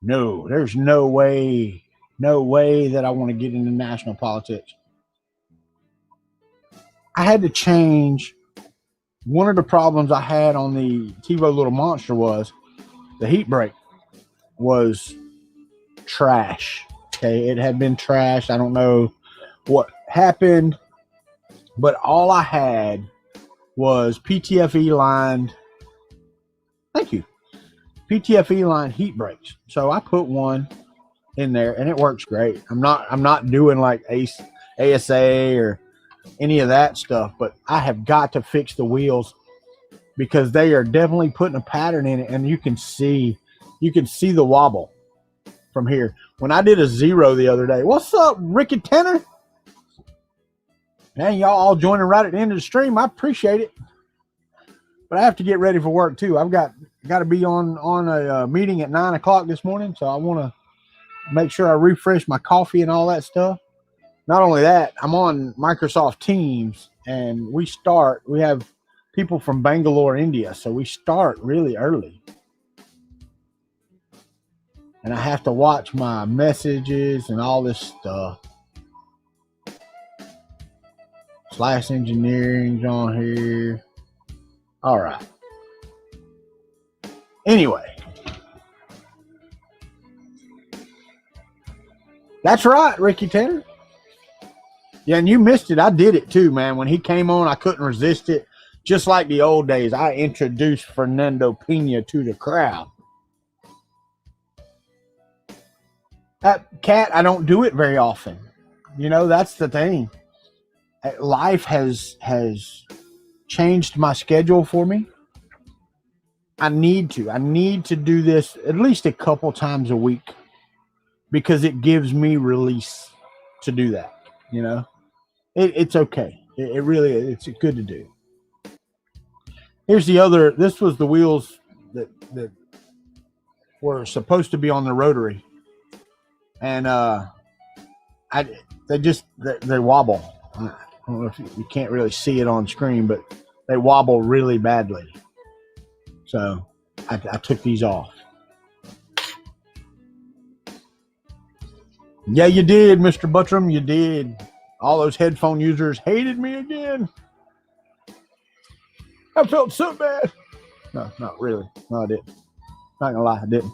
no, there's no way that I want to get into national politics. I had to change. One of the problems I had on the TiVo Little Monster was the heat brake was trash. Okay, it had been trashed. I don't know what happened, but all I had was PTFE lined. Thank you. PTFE line heat brakes. So I put one in there and it works great. I'm not doing like ASA or any of that stuff, but I have got to fix the wheels because they are definitely putting a pattern in it, and you can see the wobble from here. When I did a 0 the other day, what's up, Ricky Tanner? Man, y'all all joining right at the end of the stream. I appreciate it. But I have to get ready for work too. I've got to be on a meeting at 9 o'clock this morning, so I want to make sure I refresh my coffee and all that stuff. Not only that, I'm on Microsoft Teams, and we have people from Bangalore, India, so we start really early. And I have to watch my messages and all this stuff. Slash Engineering's on here. All right. Anyway. That's right, Ricky Tanner. Yeah, and you missed it. I did it too, man. When he came on, I couldn't resist it. Just like the old days, I introduced Fernando Pena to the crowd. Kat, I don't do it very often. That's the thing. Life has changed my schedule for me. I need to do this at least a couple times a week because it gives me release to do that. It's okay. It really is. It's good to do. Here's the other. This was the wheels that were supposed to be on the rotary, and they wobble. I don't know if you can't really see it on screen, but they wobble really badly. So I took these off. Yeah, you did, Mr. Buttram. You did. All those headphone users hated me again. I felt so bad. No, not really. No, I didn't. Not gonna lie, I didn't.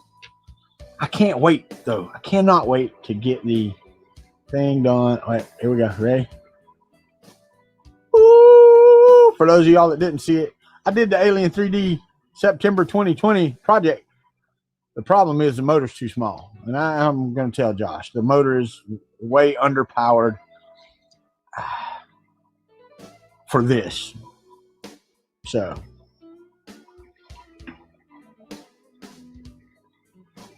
I can't wait, though. I cannot wait to get the thing done. All right, here we go. Ready? Ooh, for those of y'all that didn't see it, I did the Alien 3D September 2020 project. The problem is the motor's too small. And I'm going to tell Josh, the motor is way underpowered for this. So.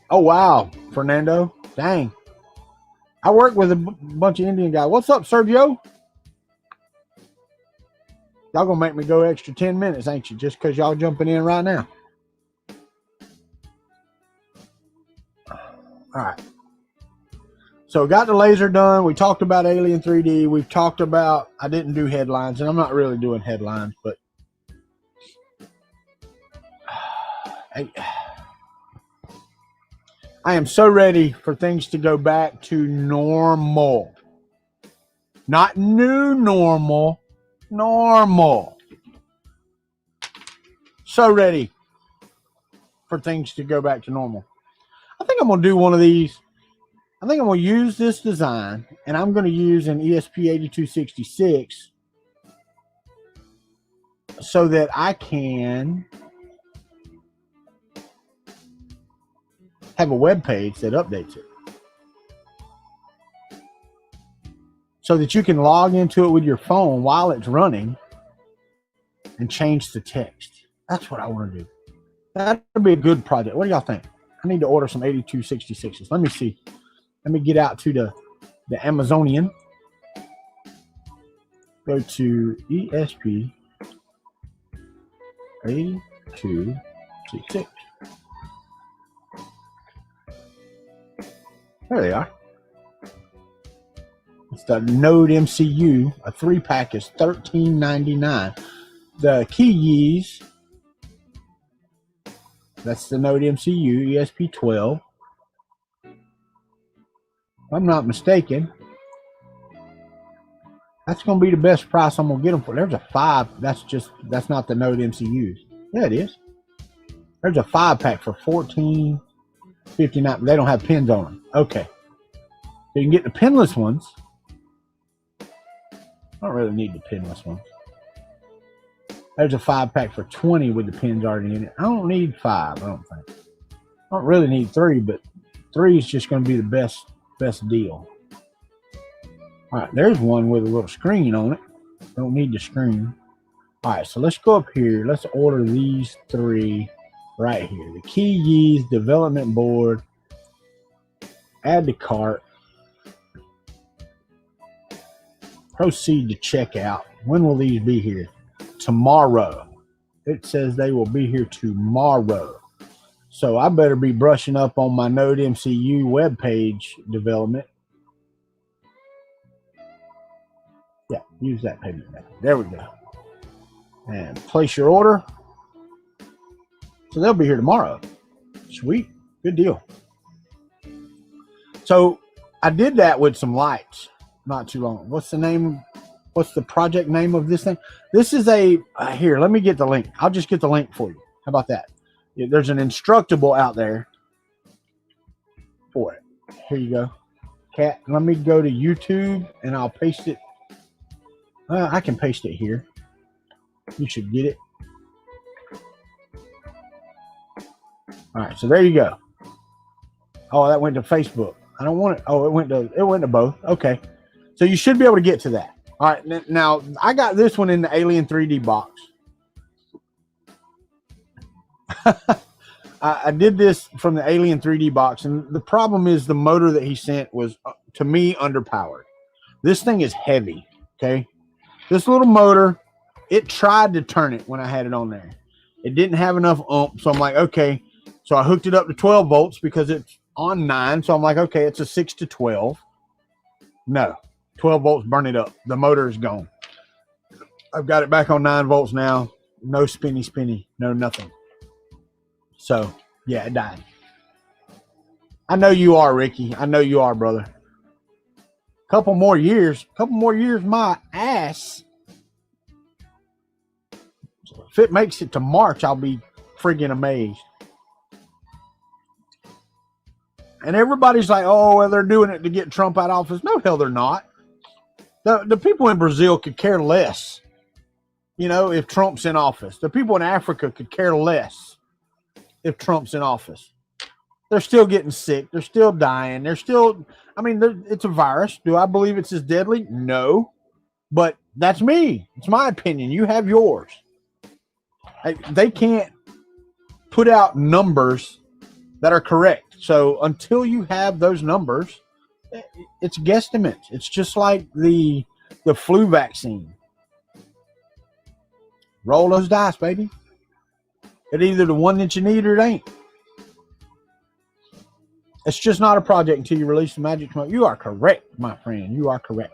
Oh, wow, Fernando. Dang. I work with a bunch of Indian guys. What's up, Sergio? Y'all going to make me go extra 10 minutes, ain't you? Just because y'all jumping in right now. All right. So got the laser done. We talked about Alien 3D. We've talked about, I didn't do headlines, and I'm not really doing headlines, but I am so ready for things to go back to normal. Not new normal, normal. so ready for things to go back to normal. I think I'm going to do one of these. I think I'm going to use this design, and I'm going to use an ESP8266 so that I can have a web page that updates it. So that you can log into it with your phone while it's running and change the text. That's what I want to do. That would be a good project. What do y'all think? I need to order some 8266s. Let me see. Let me get out to the Amazonian. Go to ESP 8266. There they are. It's the Node MCU. A 3-pack is $13.99. The keys, that's the Node MCU ESP12. If I'm not mistaken, that's going to be the best price I'm going to get them for. There's a 5. That's not the Node MCUs. Yeah, it is. There's a 5-pack for $14.59. They don't have pins on them. Okay. So you can get the pinless ones. I don't really need the pinless ones. There's a 5-pack for $20 with the pins already in it. I don't need 5, I don't think. I don't really need 3, but 3 is just going to be the best deal. All right, there's one with a little screen on it. Don't need the screen. All right, so let's go up here. Let's order these 3 right here. The Keys development board. Add to cart. Proceed to checkout. When will these be here? Tomorrow. It says they will be here tomorrow. So I better be brushing up on my Node MCU webpage development. Yeah, use that payment method. There we go. And place your order. So they'll be here tomorrow. Sweet. Good deal. So I did that with some lights not too long. What's the project name of this thing? This is a, here, let me get the link. I'll just get the link for you. How about that? Yeah, there's an Instructable out there for it. Here you go. Cat, let me go to YouTube and I'll paste it. I can paste it here. You should get it. All right, so there you go. Oh, that went to Facebook. I don't want it. Oh, it went to both. Okay. So you should be able to get to that. All right. Now I got this one in the Alien 3D box. I did this from the Alien 3D box, and the problem is the motor that he sent was, to me, underpowered. This thing is heavy. Okay. This little motor, it tried to turn it when I had it on there. It didn't have enough oomph, so I'm like, okay. So I hooked it up to 12 volts because it's on 9. So I'm like, okay, it's a 6 to 12. No, 12 volts, burn it up. The motor is gone. I've got it back on 9 volts now. No spinny, no nothing. So, yeah, it died. I know you are, Ricky. I know you are, brother. Couple more years, my ass. So if it makes it to March, I'll be friggin' amazed. And everybody's like, oh, well, they're doing it to get Trump out of office. No, hell, they're not. The people in Brazil could care less, if Trump's in office. The people in Africa could care less if Trump's in office. They're still getting sick. They're still dying. It's a virus. Do I believe it's as deadly? No. But that's me. It's my opinion. You have yours. They can't put out numbers that are correct. So until you have those numbers, it's guesstimates. It's just like the flu vaccine. Roll those dice, baby. It's either the one that you need or it ain't. It's just not a project until you release the magic smoke. You are correct, my friend. You are correct.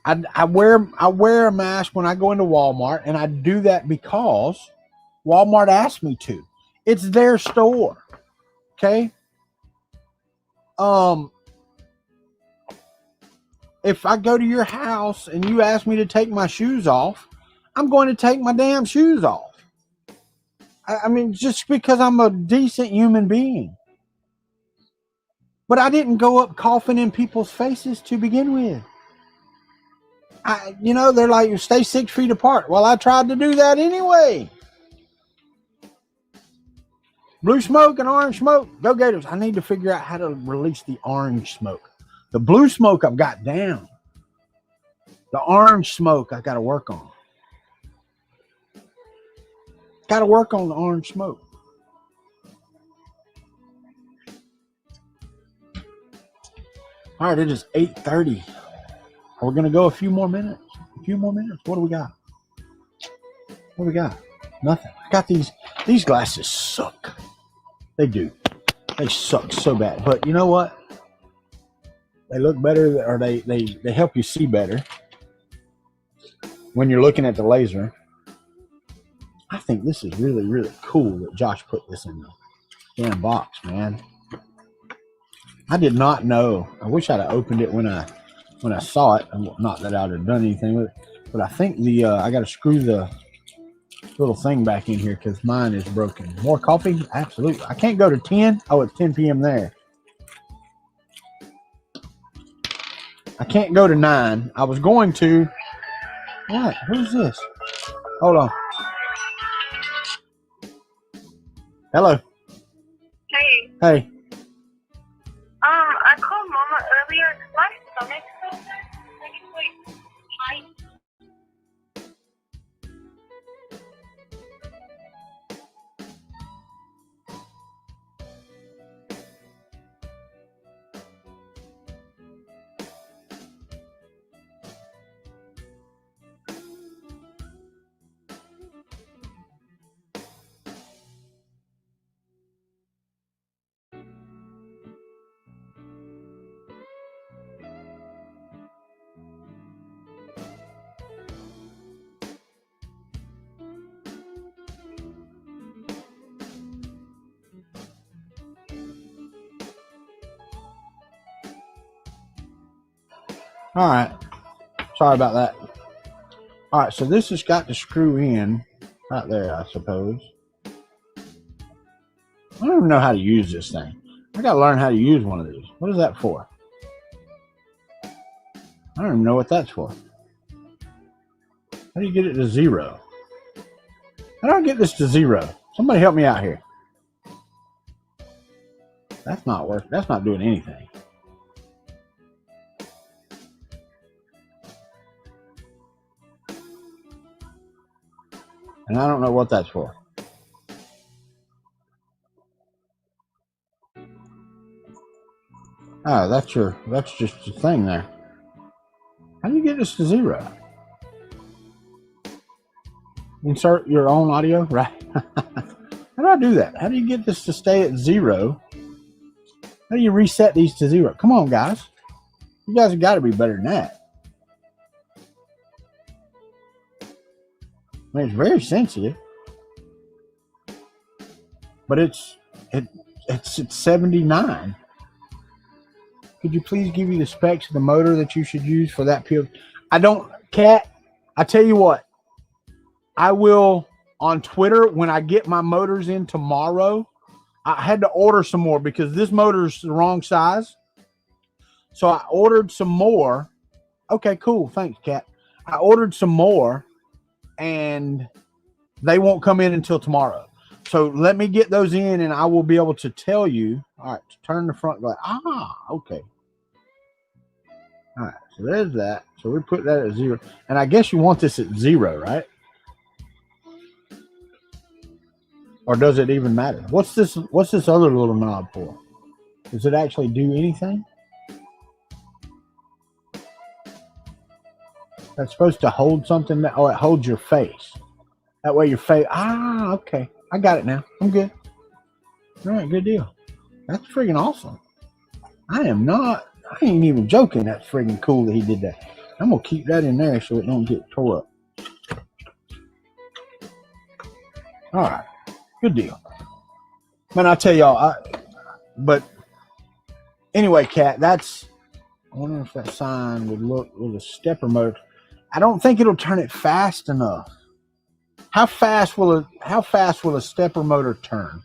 I wear a mask when I go into Walmart, and I do that because Walmart asked me to. It's their store. Okay? If I go to your house and you ask me to take my shoes off, I'm going to take my damn shoes off. I mean, just because I'm a decent human being. But I didn't go up coughing in people's faces to begin with. They're like, stay 6 feet apart. Well, I tried to do that anyway. Blue smoke and orange smoke. Go Gators. I need to figure out how to release the orange smoke. The blue smoke I've got down. The orange smoke I got to work on. Got to work on the orange smoke. All right, it is 8:30. We're going to go a few more minutes. What do we got? Nothing. I got these glasses suck. They do. They suck so bad. But you know what? They look better, or they help you see better when you're looking at the laser. I think this is really, really cool that Josh put this in the damn box, man. I did not know. I wish I'd have opened it when I saw it. Not that I'd have done anything with it, but I think I got to screw the little thing back in here because mine is broken. More coffee? Absolutely. I can't go to 10. Oh, it's 10 p.m. there. I can't go to 9. I was going to. What? Who's this? Hold on. Hello. Hey. Hey. I called Mama earlier. My stomach feels like it's like tight. All right. Sorry about that. All right, so this has got to screw in right there, I suppose. I don't even know how to use this thing. I got to learn how to use one of these. What is that for? I don't even know what that's for. How do you get it to 0? How do I get this to 0? Somebody help me out here. That's not working. That's not doing anything. And I don't know what that's for. Oh, that's just the thing there. How do you get this to 0? Insert your own audio, right? How do I do that? How do you get this to stay at 0? How do you reset these to 0? Come on, guys. You guys have got to be better than that. I mean, it's very sensitive, but it's at 79. Could you please give me the specs of the motor that you should use for that PO? I don't, Cat. I tell you what, I will on Twitter when I get my motors in tomorrow. I had to order some more because this motor's the wrong size, so I ordered some more. Okay, cool. Thanks, Cat. I ordered some more. And they won't come in until tomorrow. So let me get those in and I will be able to tell you. All right, turn the front light. Okay. All right, so there's that. So we put that at 0. And I guess you want this at 0, right? Or does it even matter? What's this other little knob for? Does it actually do anything? That's supposed to hold something. It holds your face. That way your face. Okay. I got it now. I'm good. All right, good deal. That's freaking awesome. I ain't even joking. That's freaking cool that he did that. I'm going to keep that in there so it don't get tore up. All right. Good deal. Man, I tell y'all, but anyway, Cat, I wonder if that sign would look with a stepper motor. I don't think it'll turn it fast enough. how fast will a stepper motor turn?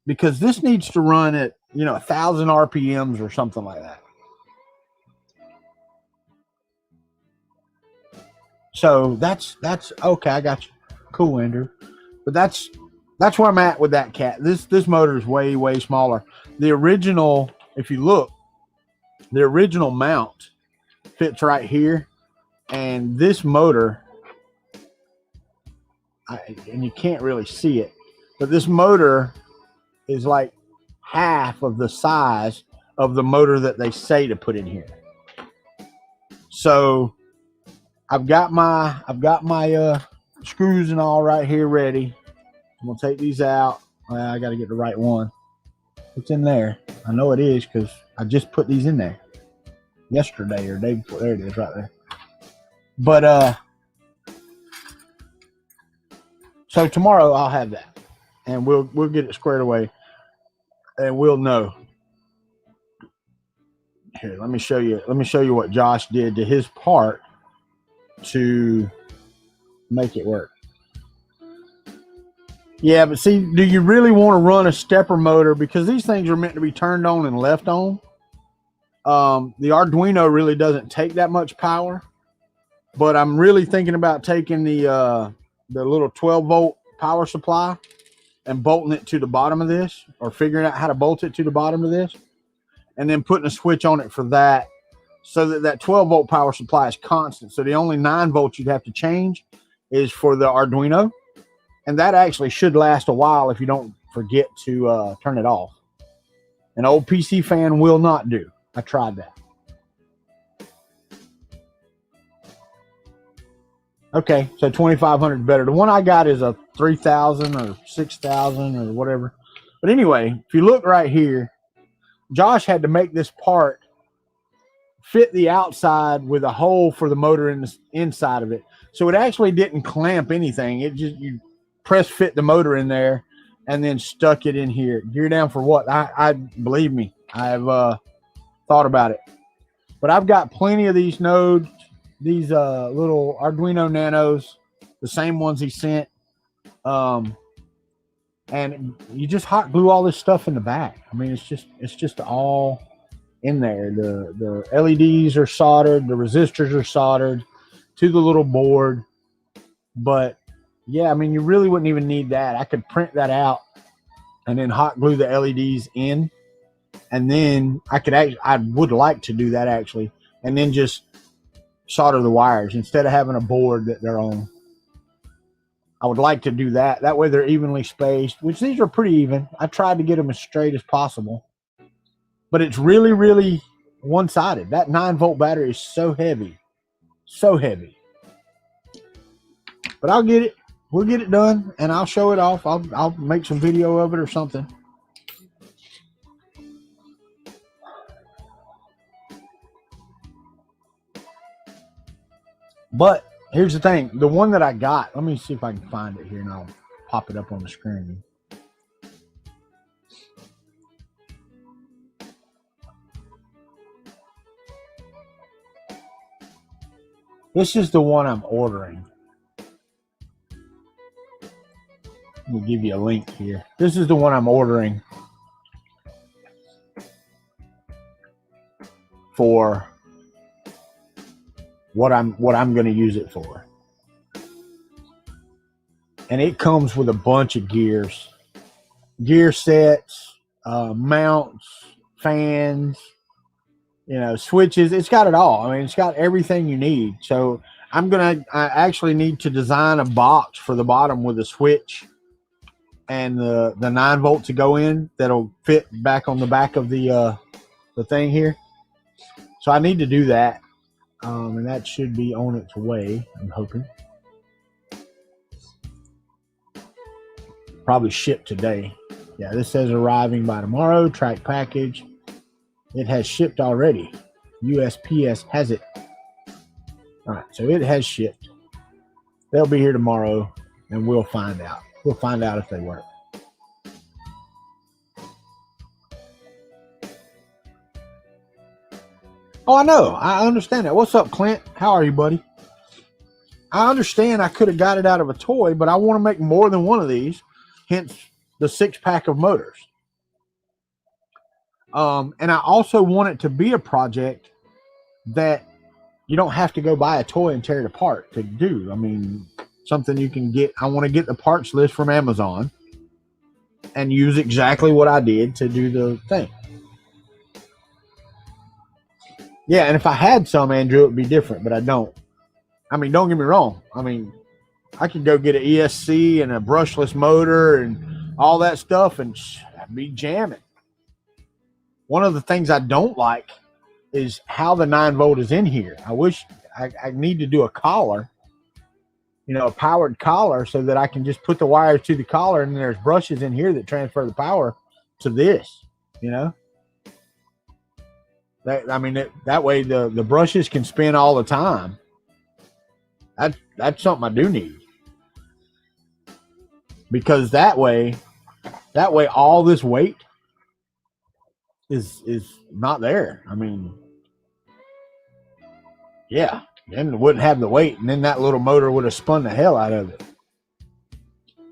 Because this needs to run at 1,000 RPMs or something like that. So that's okay. I got you. Cool, Andrew. But that's where I'm at with that cat. This motor is way smaller. The original, if you look, the original mount fits right here, and this motor, and you can't really see it, but this motor is like half of the size of the motor that they say to put in here. So I've got my screws and all right here ready. I'm gonna take these out. I got to get the right one. It's in there. I know it is because I just put these in there yesterday or day before. There it is, right there. But so tomorrow I'll have that, and we'll get it squared away, and we'll know. Here, let me show you. Let me show you what Josh did to his part to make it work. Yeah, but see, do you really want to run a stepper motor? Because these things are meant to be turned on and left on. The Arduino really doesn't take that much power, but I'm really thinking about taking the little 12-volt power supply and bolting it to the bottom of this, or figuring out how to bolt it to the bottom of this, and then putting a switch on it for that, so that 12-volt power supply is constant. So the only 9 volts you'd have to change is for the Arduino. And that actually should last a while if you don't forget to turn it off. An old PC fan will not do. I tried that. Okay, so 2,500 is better. The one I got is a 3,000 or 6,000 or whatever. But anyway, if you look right here, Josh had to make this part fit the outside with a hole for the motor in the inside of it. So it actually didn't clamp anything. It just, you press fit the motor in there and then stuck it in here. Gear down for what? I believe me, I've thought about it. But I've got plenty of these nodes, these little Arduino Nanos, the same ones he sent. And you just hot glue all this stuff in the back. I mean, it's just all in there. The LEDs are soldered, the resistors are soldered to the little board. But yeah, I mean, you really wouldn't even need that. I could print that out and then hot glue the LEDs in, and then I would like to do that actually, and then just solder the wires instead of having a board that they're on. I would like to do that. That way they're evenly spaced, which these are pretty even. I tried to get them as straight as possible, but it's really one-sided. That 9-volt battery is so heavy. But I'll get it. We'll get it done, and I'll show it off. I'll make some video of it or something. But here's the thing. The one that I got, let me see if I can find it here, and I'll pop it up on the screen. This is the one I'm ordering. We'll give you a link here. This is the one I'm ordering for what I'm going to use it for. And it comes with a bunch of gears, gear sets, mounts, fans, switches. It's got it all. I mean, it's got everything you need. So I actually need to design a box for the bottom with a switch and the 9-volt to go in that'll fit back on the back of the thing here. So I need to do that, and that should be on its way, I'm hoping. Probably shipped today. Yeah, this says arriving by tomorrow. Track package. It has shipped already. USPS has it. All right, so it has shipped. They'll be here tomorrow, and we'll find out. We'll find out if they work. Oh, I know. I understand that. What's up, Clint? How are you, buddy? I understand I could have got it out of a toy, but I want to make more than one of these, hence the 6-pack of motors. And I also want it to be a project that you don't have to go buy a toy and tear it apart to do. I mean, something you can get. I want to get the parts list from Amazon and use exactly what I did to do the thing. Yeah, and if I had some, Andrew, it would be different, but I don't. I mean, don't get me wrong. I mean, I could go get an ESC and a brushless motor and all that stuff and I'd be jamming. One of the things I don't like is how the 9-volt is in here. I wish I need to do a collar, a powered collar, so that I can just put the wires to the collar and there's brushes in here that transfer the power to this, That way the brushes can spin all the time. That's something I do need. Because that way all this weight is not there. I mean, yeah, then it wouldn't have the weight, and then that little motor would have spun the hell out of it.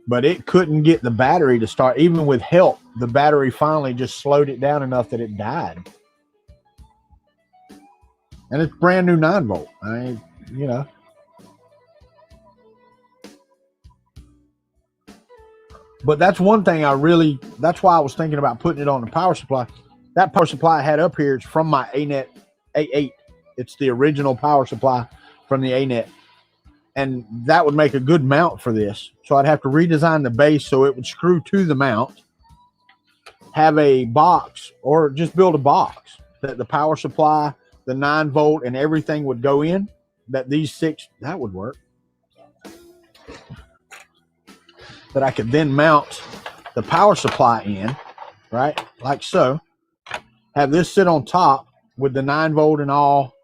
But it couldn't get the battery to start. Even with help, the battery finally just slowed it down enough that it died. And it's brand new 9-volt. But that's one thing that's why I was thinking about putting it on the power supply. That power supply I had up here is from my ANET A8. It's the original power supply from the ANET. And that would make a good mount for this. So I'd have to redesign the base so it would screw to the mount, have a box, or just build a box that the power supply, the 9-volt, and everything would go in. That would work. That I could then mount the power supply in, right? Like so. Have this sit on top with the 9-volt and all.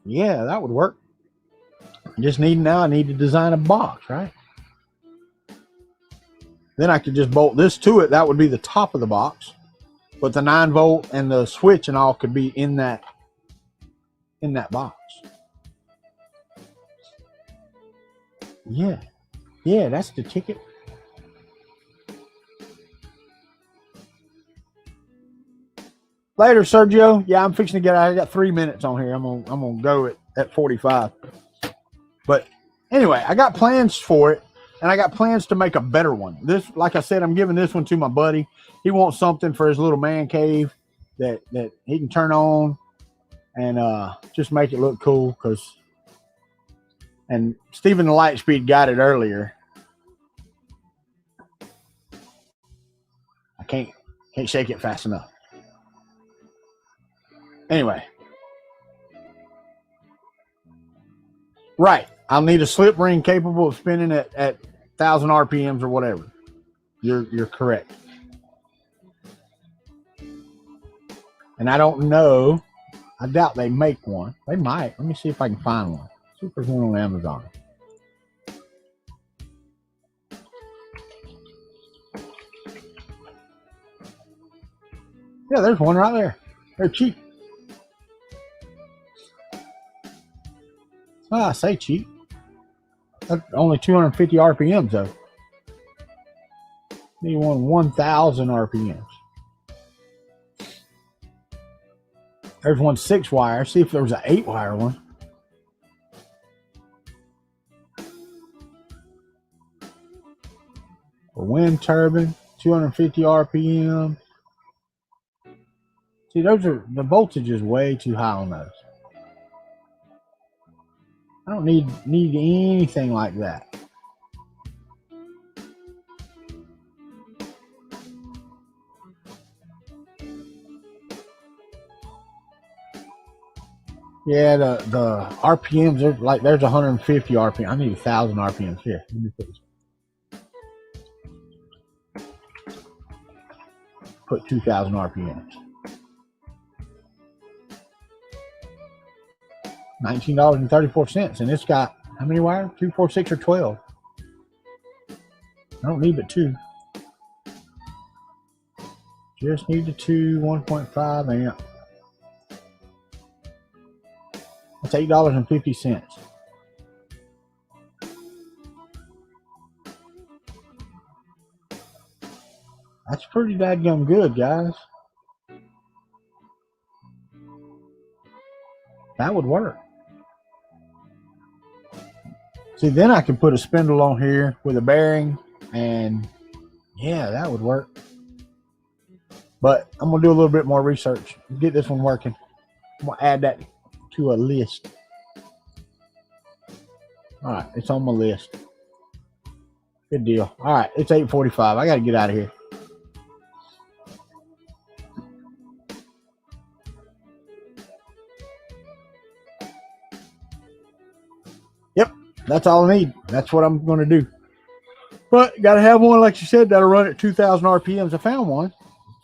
Yeah, that would work. I need to design a box, right? Then I could just bolt this to it. That would be the top of the box. But the 9-volt and the switch and all could be in that box. Yeah. Yeah, that's the ticket. Later, Sergio. Yeah, I'm fixing to I got 3 minutes on here. I'm gonna go at 45. But anyway, I got plans for it, and I got plans to make a better one. This, like I said, I'm giving this one to my buddy. He wants something for his little man cave that he can turn on and just make it look cool. And Stephen the Lightspeed got it earlier. I can't shake it fast enough. Anyway. Right. I'll need a slip ring capable of spinning at 1,000 RPMs or whatever. You're correct. And I don't know. I doubt they make one. They might. Let me see if I can find one. See if there's one on Amazon. Yeah, there's one right there. They're cheap. I say cheap. That's only 250 RPMs though. Need 1,000 RPMs. There's one 6-wire. See if there was an 8-wire one. A wind turbine, 250 RPM. See, the voltage is way too high on those. I don't need anything like that. Yeah, the RPMs are like, there's 150 RPM. I need 1,000 RPMs here. Let me put this. Put 2,000 RPMs. $19.34, and it's got how many wires? 2, 4, 6, or 12. I don't need but 2. Just need the 2, 1.5 amp. That's $8.50. That's pretty dadgum good, guys. That would work. See, then I can put a spindle on here with a bearing, and yeah, that would work. But I'm going to do a little bit more research. Get this one working. I'm going to add that to a list. All right, it's on my list. Good deal. All right, it's 8:45. I got to get out of here. Yep, that's all I need. That's what I'm going to do. But got to have one, like you said, that'll run at 2,000 RPMs. I found one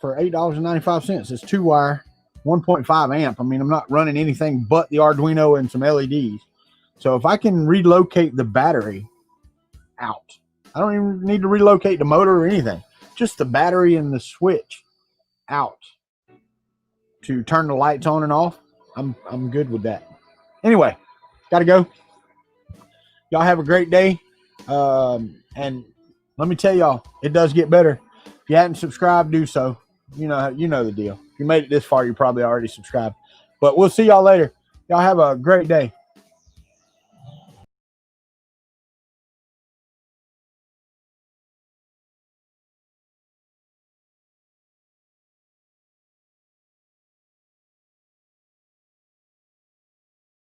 for $8.95. It's 2-wire, 1.5 amp. I mean, I'm not running anything but the Arduino and some LEDs. So if I can relocate the battery out, I don't even need to relocate the motor or anything. Just the battery and the switch out to turn the lights on and off. I'm good with that. Anyway, gotta go. Y'all have a great day. And let me tell y'all, it does get better. If you hadn't subscribed, do so. You know the deal. If you made it this far, you probably already subscribed. But we'll see y'all later. Y'all have a great day.